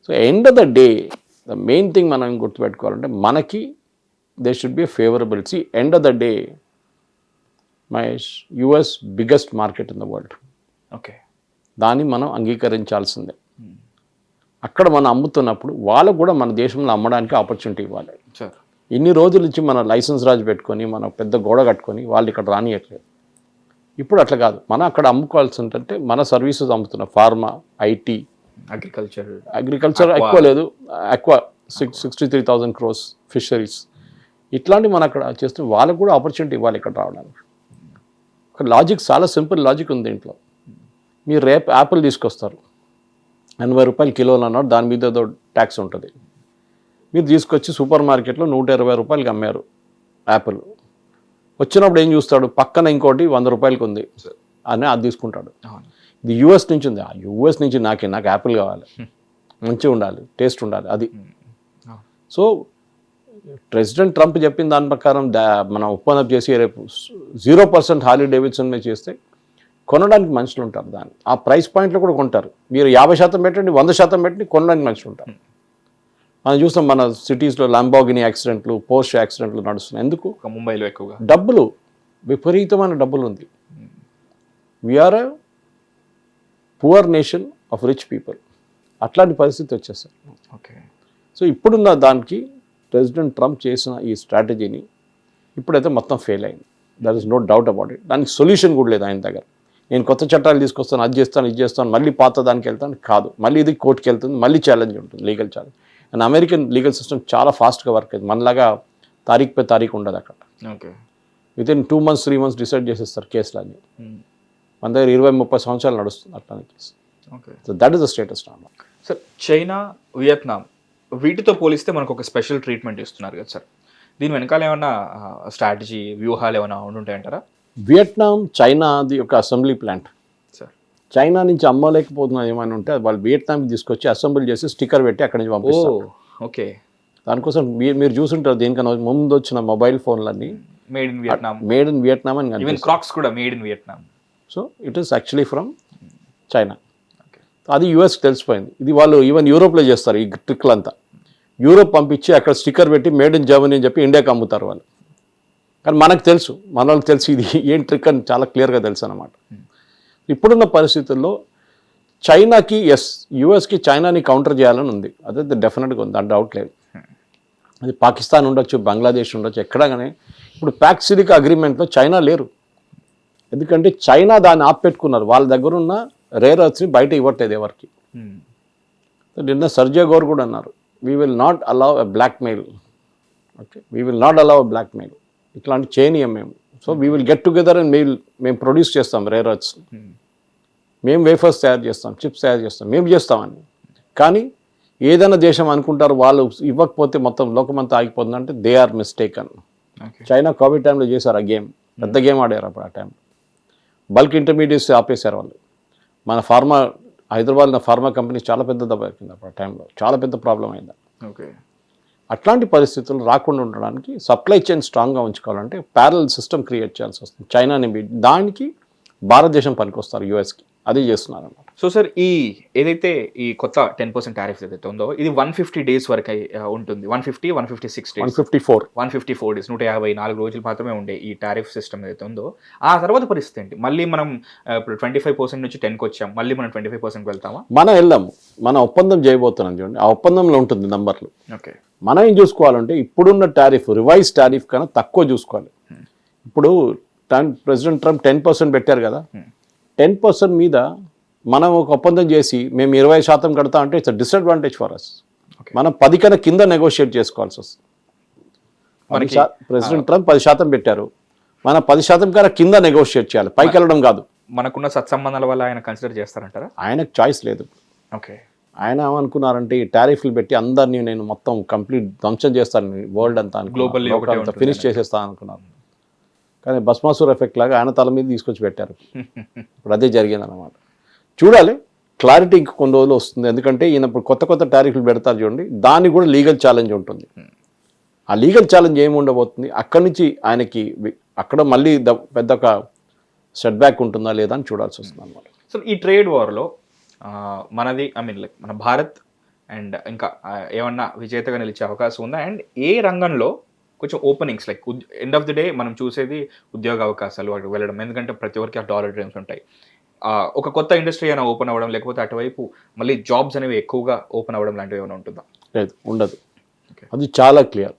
So end of the day the main thing మనం గుర్తుపెట్టుకోవాలంటే మనకి they should be favourability. End of the day Mahesh, US biggest market in the world. Okay, దాన్ని మనం అంగీకరించాల్సిందే. అక్కడ మనం అమ్ముతున్నప్పుడు వాళ్ళకు కూడా మన దేశంలో అమ్మడానికి ఆపర్చునిటీ ఇవ్వాలి. ఇన్ని రోజుల నుంచి మన లైసెన్స్ రాజు పెట్టుకొని మన పెద్ద గోడ కట్టుకొని వాళ్ళు ఇక్కడ రానియట్లేదు. ఇప్పుడు అట్లా కాదు, మనం అక్కడ అమ్ముకోవాల్సి ఉంటే మన సర్వీసెస్ అమ్ముతున్నాం. ఫార్మా, ఐటీ, అగ్రికల్చర్ ఎక్కువ లేదు, ఎక్కువ 63,000 crores, ఫిషరీస్, ఇట్లాంటి మనం అక్కడ చేస్తే వాళ్ళకు కూడా ఆపర్చునిటీ ఇవ్వాలి ఇక్కడ రావడానికి. ఒక లాజిక్, చాలా సింపుల్ లాజిక్ ఉంది దీంట్లో. మీరు రేపు యాపిల్ తీసుకొస్తారు, 80 రూపాయలు కిలోలు అన్నాడు, దాని మీద ఏదో ట్యాక్స్ ఉంటుంది. మీరు తీసుకొచ్చి సూపర్ మార్కెట్లో 120 రూపాయలకి అమ్మారు యాపిల్. వచ్చినప్పుడు ఏం చూస్తాడు, పక్కన ఇంకోటి 100 రూపాయలకి ఉంది అని అది తీసుకుంటాడు. ఇది యూఎస్ నుంచి ఉంది, ఆ యూఎస్ నుంచి నాకు యాపిల్ కావాలి, మంచిగా ఉండాలి, టేస్ట్ ఉండాలి, అది. సో ప్రెసిడెంట్ ట్రంప్ చెప్పిన దాని ప్రకారం మనం ఒప్పందం చేసి రేపు 0% హార్లీ డేవిడ్సన్ మీద చేస్తే కొనడానికి మనుషులు ఉంటారు. దాన్ని ఆ ప్రైస్ పాయింట్లో కూడా కొంటారు. మీరు 50% పెట్టండి, 100% పెట్టండి, కొనడానికి మనుషులు ఉంటారు. మనం చూస్తాం మన సిటీస్లో లంబోర్గిని యాక్సిడెంట్లు, పోర్ష్ యాక్సిడెంట్లు నడుస్తున్నాయి. ఎందుకు? ముంబైలో ఎక్కువగా డబ్బులు, విపరీతమైన డబ్బులు ఉంది. We are a poor nation of rich people. అట్లాంటి పరిస్థితి వచ్చేసారు. ఓకే. సో ఇప్పుడున్న దానికి ప్రెసిడెంట్ ట్రంప్ చేసిన ఈ స్ట్రాటజీని ఇప్పుడైతే మొత్తం ఫెయిల్ అయింది. There is no doubt about it. దానికి సొల్యూషన్ కూడా లేదు ఆయన దగ్గర. నేను కొత్త చట్టాలు తీసుకొస్తాను, అది చేస్తాను, ఇది చేస్తాను, మళ్ళీ పాత దానికి వెళ్తాను కాదు. మళ్ళీ ఇది కోర్టుకి వెళ్తుంది, మళ్ళీ ఛాలెంజ్ ఉంటుంది, legal challenge. And American legal system చాలా ఫాస్ట్గా వర్క్ అయింది. మనలాగా తారీఖు పై తారీఖు ఉండదు అక్కడ. Okay, within 2 months 3 months decide చేసేస్తారు కేసులు అన్నీ. మన దగ్గర 20-30 సంవత్సరాలు నడుస్తుంది అట్లాంటి case. Okay, so that is the status నా. సార్, చైనా, వియత్నాం వీటితో పోలిస్తే మనకు ఒక స్పెషల్ ట్రీట్మెంట్ ఇస్తున్నారు కదా సార్, దీని వెనకాల ఏమన్నా స్ట్రాటజీ, వ్యూహాలు ఏమైనా ఉండుంటాయంటారా? వియత్నాం, చైనాది ఒక అసెంబ్లీ ప్లాంట్ సార్, చైనా నుంచి అమ్మలేకపోతున్నది ఏమైనా ఉంటే వాళ్ళు వియట్నాంకి తీసుకొచ్చి అసెంబుల్ చేసి స్టిక్కర్ పెట్టి అక్కడి నుంచి పంపిస్తారు. ఓకే. దానికోసం మీరు చూసుంటారు దీనికన్నా ముందు వచ్చిన మొబైల్ ఫోన్లన్నీ made in Vietnam, made in Vietnam అని ఈవెన్ కనిపిస్తుంది. క్రాక్స్ కూడా made in Vietnam. So it is actually from China. అది యూఎస్కి తెలిసిపోయింది. ఇది వాళ్ళు ఈవెన్ యూరోప్లో చేస్తారు ఈ ట్రిక్లంతా. యూరోప్ పంపించి అక్కడ స్టిక్కర్ పెట్టి మేడ్ ఇన్ జర్మనీ అని చెప్పి ఇండియాకి అమ్ముతారు వాళ్ళు. కానీ మనకు తెలుసు, మన వాళ్ళకి తెలుసు ఇది ఏం ట్రిక్ అని చాలా క్లియర్గా తెలుసు అన్నమాట. ఇప్పుడున్న పరిస్థితుల్లో చైనాకి యూఎస్కి చైనాని కౌంటర్ చేయాలని ఉంది. అదే డెఫినెట్గా ఉంది, దాని డౌట్ లేదు. అది పాకిస్తాన్ ఉండొచ్చు, బంగ్లాదేశ్ ఉండొచ్చు, ఎక్కడా కానీ ఇప్పుడు ప్యాక్సిలిక్ అగ్రిమెంట్లో చైనా లేరు. ఎందుకంటే చైనా దాన్ని ఆపెట్టుకున్నారు. వాళ్ళ దగ్గర ఉన్న రేర్ అర్త్స్ని బయట ఇవ్వట్లేదు ఎవరికి. నిన్న సర్జే గౌర్ కూడా అన్నారు, we will not allow a blackmail. Okay, we will not allow a blackmail. ఇట్లాంటి చేయనీయం మేము. So we will get together and మేము ప్రొడ్యూస్ చేస్తాం రేర్ అర్త్స్. మేము వేఫర్స్ తయారు చేస్తాం, చిప్స్ తయారు చేస్తాం, మేము చేస్తామని. కానీ ఏదైనా దేశం అనుకుంటారు వాళ్ళు ఇవ్వకపోతే మొత్తం లోకమంతా ఆగిపోతుంది అంటే they are mistaken. China COVID టైంలో చేశారు ఆ గేమ్, పెద్ద గేమ్ ఆడారు అప్పుడు. ఆ టైంలో బల్క్ ఇంటర్మీడియట్స్ ఆపేశారు వాళ్ళు. మన హైదరాబాద్లో ఫార్మా కంపెనీ చాలా పెద్ద దెబ్బ ఎక్కింది అప్పుడు. ఆ టైంలో చాలా పెద్ద ప్రాబ్లం అయింది. ఓకే. అట్లాంటి పరిస్థితులు రాకుండా ఉండడానికి సప్లై చైన్ స్ట్రాంగ్గా ఉంచుకోవాలంటే ప్యారల్ సిస్టమ్ క్రియేట్ చేయాల్సి వస్తుంది. చైనాని దానికి భారతదేశం పనికొస్తారు యూఎస్కి, అది చేస్తున్నారు అన్నమాట. సో సార్, ఏదైతే ఈ కొత్త 10% టారిఫ్ ఏదైతే ఉందో ఇది 150 డేస్ వరకు ఉంటుంది. 156 డేస్, 154 డేస్, 154 రోజులు మాత్రమే ఉండే ఈ టారిఫ్ సిస్టమ్ ఏదైతే ఉందో. ఆ తర్వాత పరిస్థితి ఏంటి? మళ్ళీ మనం ఇప్పుడు 25% నుంచి 10కి వచ్చాం, మళ్ళీ మనం 25% వెళ్తామా? మనం వెళ్ళాము, మన ఒప్పందం చేయబోతున్నాం చూడండి, ఆ ఒప్పందంలో ఉంటుంది నంబర్లు. ఓకే. మనం ఏం చూసుకోవాలంటే ఇప్పుడున్న టారిఫ్ రివైజ్ టారిఫ్ కన్నా తక్కువ చూసుకోవాలి. ఇప్పుడు ప్రెసిడెంట్ ట్రంప్ 10% పెట్టారు కదా, 10% మీద మనం ఒక ఒప్పందం చేసి మేము 20% కడతా అంటే ఇట్స్ డిసడ్వాంటేజ్ ఫర్ అస్. మనం 10 కన్నా కింద నెగోషియేట్ చేసుకోవాల్సి వస్తుంది. ప్రెసిడెంట్ ట్రంప్ 10% పెట్టారు, మనం 10% కన్నా కింద నెగోషియేట్ చేయాలి, పైకి వెళ్ళడం కాదు. మనకున్న సత్సంబంధాల వల్ల ఆయన కన్సిడర్ చేస్తారంటారా? ఆయనకు చాయిస్ లేదు. ఓకే. ఆయన ఏమనుకున్నారంటే ఈ టారిఫ్లు పెట్టి అందరినీ నేను మొత్తం కంప్లీట్ ధ్వంసం చేస్తాను వరల్డ్ అంతా, గ్లోబల్ ఫినిష్ చేసేస్తాను అనుకున్నాను. కానీ భస్మాసుర్ ఎఫెక్ట్ లాగా ఆయన తల మీద తీసుకొచ్చి పెట్టారు. ఇప్పుడు అదే జరిగింది అన్నమాట. చూడాలి, క్లారిటీ ఇంక కొన్ని రోజులు వస్తుంది. ఎందుకంటే ఈయన ఇప్పుడు కొత్త టారిఫ్లు పెడతారు చూడండి, దానికి కూడా లీగల్ ఛాలెంజ్ ఉంటుంది. ఆ లీగల్ ఛాలెంజ్ ఏమి ఉండబోతుంది, అక్కడి నుంచి ఆయనకి అక్కడ మళ్ళీ పెద్ద ఒక సెట్ బ్యాక్ ఉంటుందా లేదా అని చూడాల్సి వస్తుంది అన్నమాట. సో ఈ ట్రేడ్ వార్లో మనది మన భారత్ అండ్ ఇంకా ఏమన్నా విజేతగా నిలిచే అవకాశం ఉందా? అండ్ ఏ రంగంలో కొంచెం openings like end of the day మనం చూసేది ఉద్యోగ అవకాశాలు అటు వెళ్ళడం, ఎందుకంటే ప్రతి ఒక్కరికి ఆ డాలర్ డ్రీమ్స్ ఉంటాయి. ఒక కొత్త ఇండస్ట్రీ అయినా ఓపెన్ అవ్వడం, లేకపోతే అటువైపు మళ్ళీ జాబ్స్ అనేవి ఎక్కువగా ఓపెన్ అవ్వడం లాంటివి ఏమైనా ఉంటుందా? లేదు, ఉండదు. అది చాలా క్లియర్.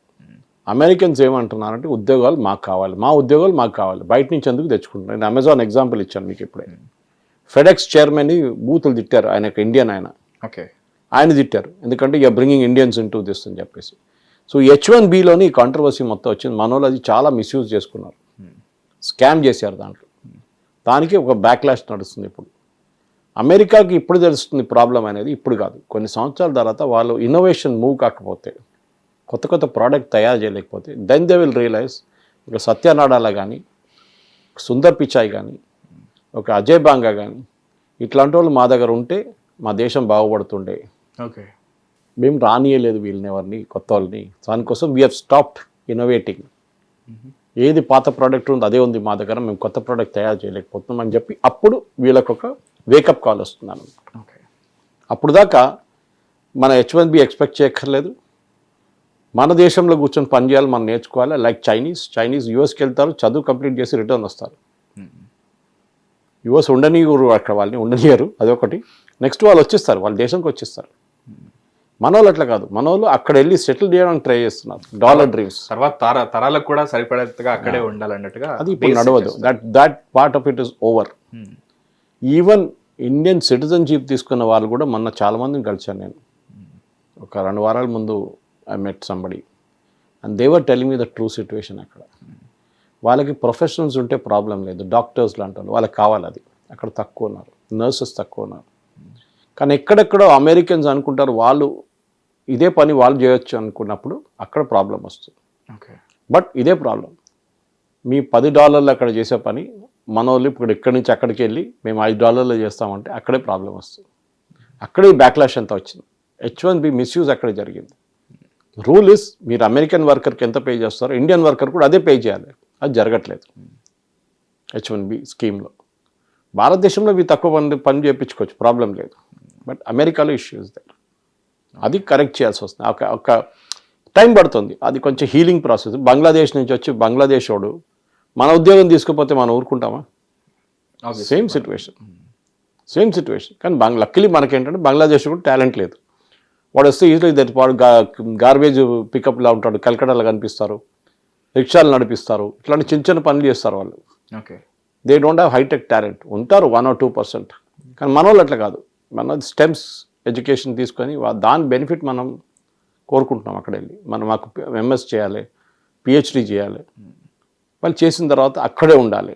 అమెరికన్స్ ఏమంటున్నారంటే ఉద్యోగాలు మాకు కావాలి, మా ఉద్యోగాలు మాకు కావాలి, బయట నుంచి ఎందుకు తెచ్చుకుంటున్నారు. నేను అమెజాన్ ఎగ్జాంపుల్ ఇచ్చాను మీకు ఇప్పుడే. ఫెడెక్స్ చైర్మన్ బూతులు తిట్టారు, ఆయనకు ఇండియన్ ఆయన. ఓకే. ఆయన తిట్టారు, ఎందుకంటే ఇక bringing Indians in to this అని చెప్పేసి. సో H1Bలోని ఈ కాంట్రవర్సీ మొత్తం వచ్చింది. మనోళ్ళు అది చాలా మిస్యూజ్ చేసుకున్నారు, స్కామ్ చేశారు దాంట్లో. దానికి ఒక బ్యాక్లాష్ నడుస్తుంది ఇప్పుడు. అమెరికాకి ఇప్పుడు తెలుస్తుంది ప్రాబ్లం అనేది, ఇప్పుడు కాదు, కొన్ని సంవత్సరాల తర్వాత వాళ్ళు ఇన్నోవేషన్ మూవ్ కాకపోతే, కొత్త ప్రోడక్ట్ తయారు చేయలేకపోతే, దెన్ దే విల్ రియలైజ్. ఒక సత్యనాడాలా కానీ, సుందర్ పిచాయ్ కానీ, ఒక అజయ్ బాంగా కానీ, ఇట్లాంటి వాళ్ళు మా దగ్గర ఉంటే మా దేశం బాగుపడుతుండే. ఓకే. మేము రానియలేదు వీళ్ళని, ఎవరిని, కొత్త వాళ్ళని. దానికోసం వీ హ్యావ్ స్టాప్డ్ ఇన్నోవేటింగ్. ఏది పాత ప్రోడక్ట్ ఉందో అదే ఉంది మా దగ్గర, మేము కొత్త ప్రోడక్ట్ తయారు చేయలేకపోతున్నాం అని చెప్పి అప్పుడు వీళ్ళకు ఒక వేకప్ కాల్ వస్తున్నాను. ఓకే. అప్పుడు దాకా మన H1B ఎక్స్పెక్ట్ చేయక్కర్లేదు, మన దేశంలో కూర్చొని పని చేయాలి, మనం నేర్చుకోవాలి. లైక్ చైనీస్ యూఎస్కి వెళ్తారు, చదువు కంప్లీట్ చేసి రిటర్న్ వస్తారు. యూఎస్ ఉండనియరు, అక్కడ వాళ్ళని ఉండనియరు, అదొకటి. నెక్స్ట్ వాళ్ళు వచ్చేస్తారు, వాళ్ళ దేశంకి వచ్చేస్తారు. మనోళ్ళు అట్లా కాదు, మనోళ్ళు అక్కడ వెళ్ళి సెటిల్ చేయడానికి ట్రై చేస్తున్నారు, డాలర్ డ్రీమ్స్. తర్వాత తరాలకు కూడా సరిపడేట్టుగా అక్కడే ఉండాలన్నట్టుగా. అది ఇప్పుడు నడవదు. That part of it is over. Even Indian citizenship తీసుకున్న వాళ్ళు కూడా మొన్న చాలామందిని కలిశాను నేను. ఒక 2 వారాల ముందు I met somebody and they were telling me the true situation. అక్కడ వాళ్ళకి ప్రొఫెషనల్స్ ఉంటే ప్రాబ్లం లేదు, డాక్టర్స్ లాంటి వాళ్ళు, వాళ్ళకి కావాలి అది. అక్కడ తక్కువ ఉన్నారు, నర్సెస్ తక్కువ ఉన్నారు. కానీ ఎక్కడెక్కడో అమెరికన్స్ అనుకుంటారు వాళ్ళు ఇదే పని వాళ్ళు చేయొచ్చు అనుకున్నప్పుడు అక్కడ ప్రాబ్లం వస్తుంది. ఓకే. బట్ ఇదే ప్రాబ్లం, మీ $10 అక్కడ చేసే పని మన వాళ్ళు ఇప్పుడు ఇక్కడి నుంచి అక్కడికి వెళ్ళి మేము $5 చేస్తామంటే అక్కడే ప్రాబ్లం వస్తుంది. అక్కడే బ్యాక్లాష్ అంతా వచ్చింది. H1B మిస్యూజ్ అక్కడే జరిగింది. రూల్ ఇస్ మీరు అమెరికన్ వర్కర్కి ఎంత పే చేస్తారో ఇండియన్ వర్కర్ కూడా అదే పే చేయాలి. అది జరగట్లేదు H1B స్కీమ్లో. భారతదేశంలో ఇవి తక్కువ పని చేయించుకోవచ్చు, ప్రాబ్లం లేదు. బట్ అమెరికాలో ఇష్యూస్ దగ్గర అది కరెక్ట్ చేయాల్సి వస్తుంది. ఒక టైం పడుతుంది, అది కొంచెం హీలింగ్ ప్రాసెస్. బంగ్లాదేశ్ నుంచి వచ్చి బంగ్లాదేశ్ వాడు మన ఉద్యోగం తీసుకుపోతే మనం ఊరుకుంటామా? Same situation. కానీ లక్కీలీ మనకేంటంటే బంగ్లాదేశ్ కూడా టాలెంట్ లేదు. వాడు వస్తే ఈజీలీ వాడు గార్బేజ్ పికప్లా ఉంటాడు, కలకటాలో కనిపిస్తారు, రిక్షాలు నడిపిస్తారు, ఇట్లాంటి చిన్న చిన్న పనులు చేస్తారు వాళ్ళు. Okay, they don't have high tech talent. ఉంటారు 1 or 2%. కానీ మన వాళ్ళు అట్లా కాదు. మన స్టెమ్స్ ఎడ్యుకేషన్ తీసుకొని దాని బెనిఫిట్ మనం కోరుకుంటున్నాం. అక్కడ వెళ్ళి మాకు MS చేయాలి, PhD చేయాలి. వాళ్ళు చేసిన తర్వాత అక్కడే ఉండాలి.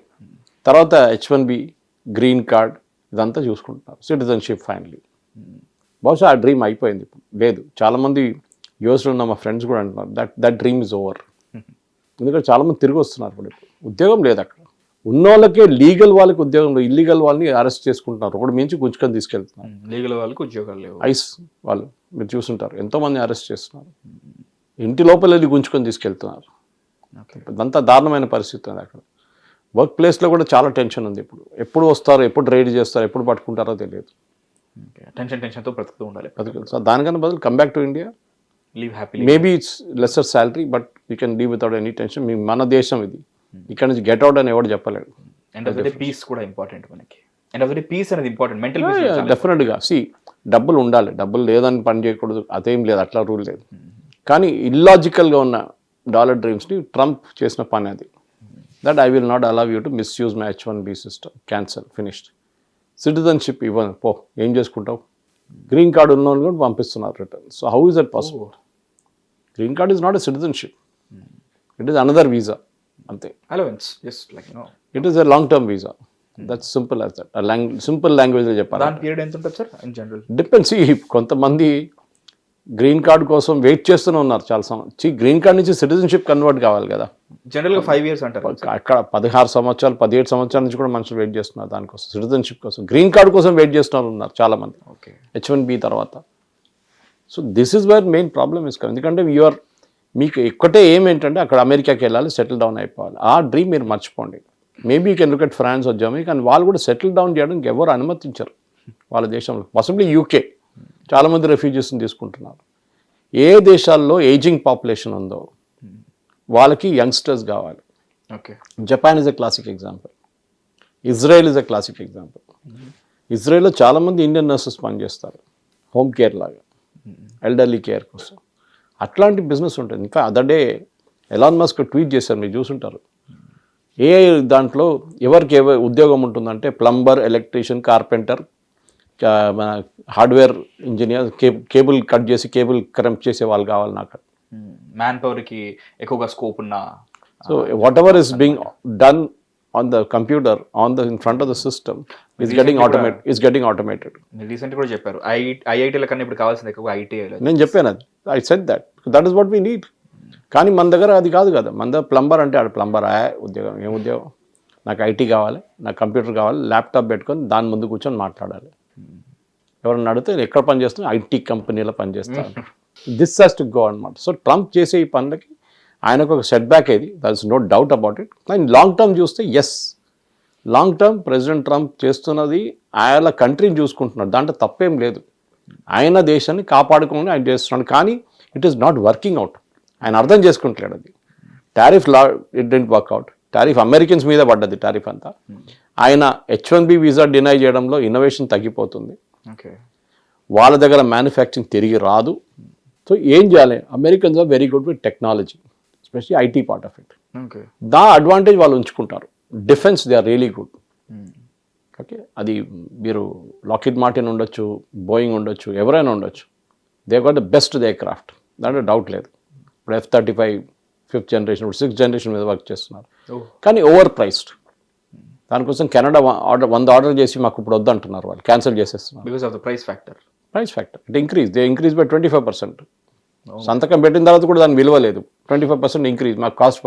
తర్వాత H1B, గ్రీన్ కార్డ్ ఇదంతా చూసుకుంటున్నారు, సిటిజన్షిప్ ఫైనలీ. బహుశా ఆ డ్రీమ్ అయిపోయింది, ఇప్పుడు లేదు. చాలామంది యూఎస్లో ఉన్న మా ఫ్రెండ్స్ కూడా అంటున్నారు దట్ డ్రీమ్ ఇస్ ఓవర్. ఎందుకంటే చాలామంది తిరిగి వస్తున్నారు. ఇప్పుడు ఉద్యోగం లేదు అక్కడ. ఉన్నోళ్ళకే లీగల్ వాళ్ళకి ఉద్యోగం, ఇల్లీగల్ వాళ్ళని అరెస్ట్ చేసుకుంటున్నారు, ఒకటి మించి గుంజుకొని తీసుకెళ్తున్నారు. లీగల్ వాళ్ళకి ఉద్యోగాలు లేవు. ఐస్ వాళ్ళు మీరు చూసుంటారు, ఎంతోమంది అరెస్ట్ చేస్తున్నారు, ఇంటి లోపల వెళ్ళి గుంజుకొని తీసుకెళ్తున్నారు. ఇదంతా దారుణమైన పరిస్థితి ఉంది అక్కడ. వర్క్ ప్లేస్లో కూడా చాలా టెన్షన్ ఉంది. ఇప్పుడు ఎప్పుడు వస్తారో, ఎప్పుడు రైడ్ చేస్తారో, ఎప్పుడు పట్టుకుంటారో తెలియదు. టెన్షన్తో బ్రతుకుతూ ఉండాలి. సో దానికన్నా బదులు come back to India, leave happy. Maybe it's lesser salary but you can leave without any tension. మన దేశం ఇది, ఇక్కడ నుంచి గెట్ అవుట్ అని ఎవరు చెప్పలేడు. End of the day peace కూడా ఇంపార్టెంట్ మనకి. End of the day peace అనేది ఇంపార్టెంట్. మెంటల్ పీస్ డెఫినెట్గా. డబ్బులు ఉండాలి, డబ్బులు లేదని పని చేయకూడదు, అదేం లేదు, అట్లా రూల్ లేదు. కానీ ఇల్లాజికల్గా ఉన్న డాలర్ డ్రీమ్స్ని ట్రంప్ చేసిన పని అది. That I will not allow you to misuse my H1B system, cancel, finished. Citizenship ఇవ్వను, పో, ఏం చేసుకుంటావు? గ్రీన్ కార్డు ఉన్న వాళ్ళు కూడా పంపిస్తున్నారు return. So how is that possible? Green card is not a citizenship, it is another visa అంతే. Allowance, just like it is a long term visa. That's simple as that. Simple లాంగ్వేజ్లో చెప్పాలి. దాని period ఎంత ఉంటుంది sir in general? Depends. కొంతమంది green card కోసం wait చేస్తూనే ఉన్నారు చాలా సంవత్సరం. గ్రీన్ కార్డ్ నుంచి సిటిజన్షిప్ కన్వర్ట్ కావాలి కదా. జనరల్గా 5 years అంటారు. అక్కడ 16 సంవత్సరాలు 17 సంవత్సరాల నుంచి కూడా మనుషులు వెయిట్ చేస్తున్నారు దానికోసం, సిటిజన్షిప్ కోసం. గ్రీన్ కార్డ్ కోసం వెయిట్ చేస్తున్నారు ఉన్నారు చాలామంది. ఓకే, H1B తర్వాత. So this is where main problem is coming. ఎందుకంటే మీకు ఒక్కటే ఏంటంటే అక్కడ అమెరికాకి వెళ్ళాలి, సెటిల్ డౌన్ అయిపోవాలి. ఆ డ్రీమ్ మీరు మర్చిపోండి. Maybe you can look at France or Germany, కానీ వాళ్ళు కూడా సెటిల్ డౌన్ చేయడానికి ఎవరు అనుమతించరు వాళ్ళ దేశంలో. పాసిబ్లీ UK చాలామంది రెఫ్యూజీస్ని తీసుకుంటున్నారు. ఏ దేశాల్లో ఏజింగ్ పాపులేషన్ ఉందో వాళ్ళకి యంగ్స్టర్స్ కావాలి. Okay, Japan is a classic example, Israel is a classic example. ఇజ్రాయెల్లో చాలామంది ఇండియన్ నర్సెస్ పనిచేస్తారు, హోమ్ కేర్ లాగా, ఎల్డర్లీ కేర్ కోసం. అట్లాంటి బిజినెస్ ఉంటుంది. ఇంకా other day Elon Musk tweet చేశారు, మీరు చూసుంటారు. ఏ దాంట్లో ఎవరికి ఉద్యోగం ఉంటుందంటే ప్లంబర్, ఎలక్ట్రీషియన్, కార్పెంటర్, మన హార్డ్వేర్ ఇంజనీర్, కేబుల్ కట్ చేసి కేబుల్ కరెంట్ చేసే వాళ్ళు కావాలి నాకు. మ్యాన్ పవర్కి ఎక్కువగా స్కోప్ ఉన్న. So whatever is being done on the computer in front of the system is getting automated. Recent కూడా చెప్పారు IITల కన్నా ఇప్పుడు కావాల్సింది ఎక్కువ IT. నేను చెప్పాను అది, I said that is what we need. కానీ మన దగ్గర అది కాదు కదా. మన దగ్గర ప్లంబర్ అంటే ఆడ ప్లంబర్ ఉద్యోగం, ఏం ఉద్యోగం? నాకు IT కావాలి, నాకు కంప్యూటర్ కావాలి, ల్యాప్టాప్ పెట్టుకొని దాని ముందు కూర్చొని మాట్లాడాలి. ఎవరన్నా అడిగితే ఎక్కడ పని చేస్తున్నా, IT కంపెనీలో పనిచేస్తాను. దిస్ హ్యాస్ టు గో అనమాట. సో ట్రంప్ చేసే ఈ పనులకి ఆయనకు ఒక సెట్ బ్యాక్ ఏది, that is no doubt about it. కానీ లాంగ్ టర్మ్ చూస్తే yes, long term president Trump చేస్తున్నది ఆయన కంట్రీని చూసుకుంటున్నాడు, దాంట్లో తప్పేం లేదు. ఆయన దేశాన్ని కాపాడుకోమని ఆయన చేస్తున్నాడు. కానీ it is not working out. ఆయన అర్థం చేసుకుంటలేడు అది. టారిఫ్ లా it didn't work out. Tariff Americans మీద పడ్డది టారిఫ్ అంతా. ఆయన H1B వీసా డినై చేయడంలో ఇన్నోవేషన్ తగ్గిపోతుంది. వాళ్ళ దగ్గర మ్యానుఫ్యాక్చరింగ్ తిరిగి రాదు. సో ఏం చేయాలి? Americans are very good with technology, especially IT part of it. The advantage వాళ్ళు ఉంచుకుంటారు. Defence they are really good. Okay, అది మీరు లాకిడ్ మార్టిన్ ఉండొచ్చు, బోయింగ్ ఉండొచ్చు, ఎవరైనా ఉండొచ్చు. They got the best they craft, దాంట్లో డౌట్ లేదు. ఇప్పుడు F-35 5th generation, 6th generation మీద వర్క్ చేస్తున్నారు. కానీ ఓవర్ ప్రైస్డ్. దానికోసం కెనడా 100 ఆర్డర్ చేసి మాకు ఇప్పుడు వద్దు అంటున్నారు, వాళ్ళు క్యాన్సిల్ చేసేస్తున్నారు. Because of the price factor. It increase by 25%. సంతకం పెట్టిన తర్వాత కూడా దాని విలువ లేదు. 25% ఇంక్రీజ్ మాకు cost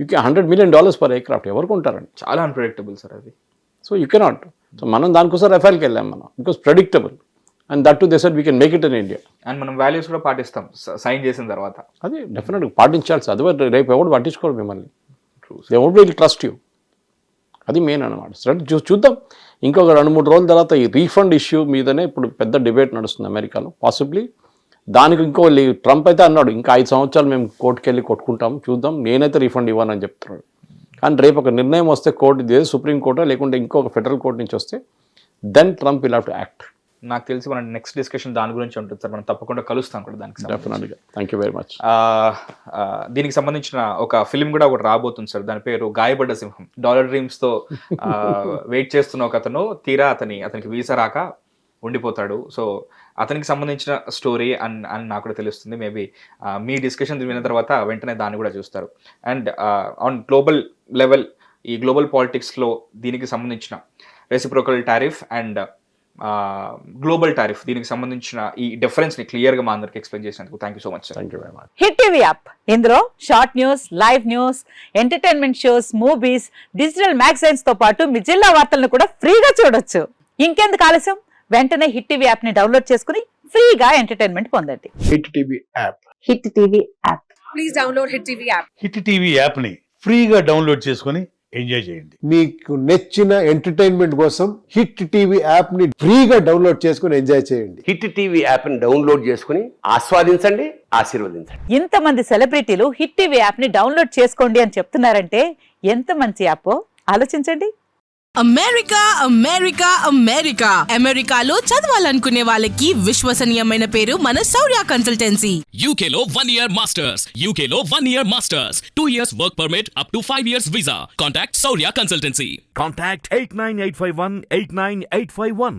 you can $100 million per aircraft ఎవరు కొంటారండి? చాలా అన్ప్రెడిక్టబుల్ సార్ అది. So you cannot. సో మనం దానికోసం రఫేల్కి వెళ్ళాం మనం, because predictable and that to they said we can make it in India. And మనం వాల్యూస్ కూడా పాటిస్తాం సైన్ చేసిన తర్వాత. అది డెఫినెట్గా పాటించాల్సి, అదే రేపు ఎవరు పట్టించుకోరు మిమ్మల్ని, they won't will trust you. అది మెయిన్ అనమాట. సరే చూద్దాం, ఇంకొక 2-3 రోజుల తర్వాత ఈ రీఫండ్ ఇష్యూ మీదనే ఇప్పుడు పెద్ద డిబేట్ నడుస్తుంది అమెరికాలో. పాసిబ్లీ దానికి ఇంకో ట్రంప్ అయితే అన్నాడు ఇంకా 5 సంవత్సరాలు మేము కోర్టుకు వెళ్ళి కొట్టుకుంటాము, చూద్దాం, నేనైతే రీఫండ్ ఇవ్వనని చెప్తున్నాడు. కానీ రేపు ఒక నిర్ణయం వస్తే కోర్టు, ఇదే సుప్రీంకోర్టు లేకుంటే ఇంకొక ఫెడరల్ కోర్టు నుంచి వస్తే then Trump will have to act. నాకు తెలిసి మన నెక్స్ట్ డిస్కషన్ దాని గురించి ఉంటుంది సార్, మనం తప్పకుండా కలుస్తాం కూడా దానికి. డెఫినెట్గా. Thank you very much. దీనికి సంబంధించిన ఒక ఫిల్మ్ కూడా ఒకటి రాబోతుంది సార్, దాని పేరు గాయపడ్డ సింహం. డాలర్ డ్రీమ్స్తో వెయిట్ చేస్తున్న ఒక అతను తీరా అతనికి వీసా రాక ఉండిపోతాడు. సో అతనికి సంబంధించిన స్టోరీ అని నాకు కూడా తెలుస్తుంది. మేబీ మీ డిస్కషన్ విన్న తర్వాత వెంటనే దాన్ని కూడా చూస్తారు. అండ్ ఆన్ గ్లోబల్ లెవెల్, ఈ గ్లోబల్ పాలిటిక్స్లో దీనికి సంబంధించిన reciprocal tariff and global tariff, దీనికి సంబంధించిన ఈ డిఫరెన్స్ని క్లియర్గా మా అందరికి ఎక్స్ప్లెయిన్ చేసినందుకు thank you so much sir. Thank you very much. Hit TV app, ఇందులో short news, live news, entertainment shows, movies, digital magazines తో పాటు మీ జిల్లా వార్తలను కూడా ఫ్రీగా చూడొచ్చు. ఇంకెందుకు ఆలస్యం, వెంటనే హిట్ టీవీ యాప్ ని డౌన్లోడ్ చేసుకుని ఫ్రీగా ఎంటర్టైన్మెంట్ పొందండి. Hit TV app. Hit TV app. Please download Hit TV app. Hit TV యాప్ని ఫ్రీగా డౌన్లోడ్ చేసుకొని ఎంజాయ్ చేయండి. మీకు నచ్చిన ఎంటర్టైన్మెంట్ కోసం హిట్ టీవీ యాప్ ని ఫ్రీగా డౌన్లోడ్ చేసుకుని ఎంజాయ్ చేయండి. హిట్ టీవీ యాప్ని డౌన్లోడ్ చేసుకుని ఆస్వాదించండి, ఆశీర్వదించండి. ఇంతమంది సెలబ్రిటీలు హిట్ టీవీ యాప్ ని డౌన్లోడ్ చేసుకోండి అని చెప్తున్నారంటే ఎంత మంచి యాప్ ఆలోచించండి. అమెరికా అమెరికా అమెరికా అమెరికాలో చదవాలనుకునే వాళ్ళకి విశ్వసనీయమైన పేరు మన శౌర్య కన్సల్టెన్సీ. UK లో 1 year masters, UK లో 1 year masters, 2 years work permit up to 5 years visa. Contact Saurya Consultancy. Contact 89851 89851.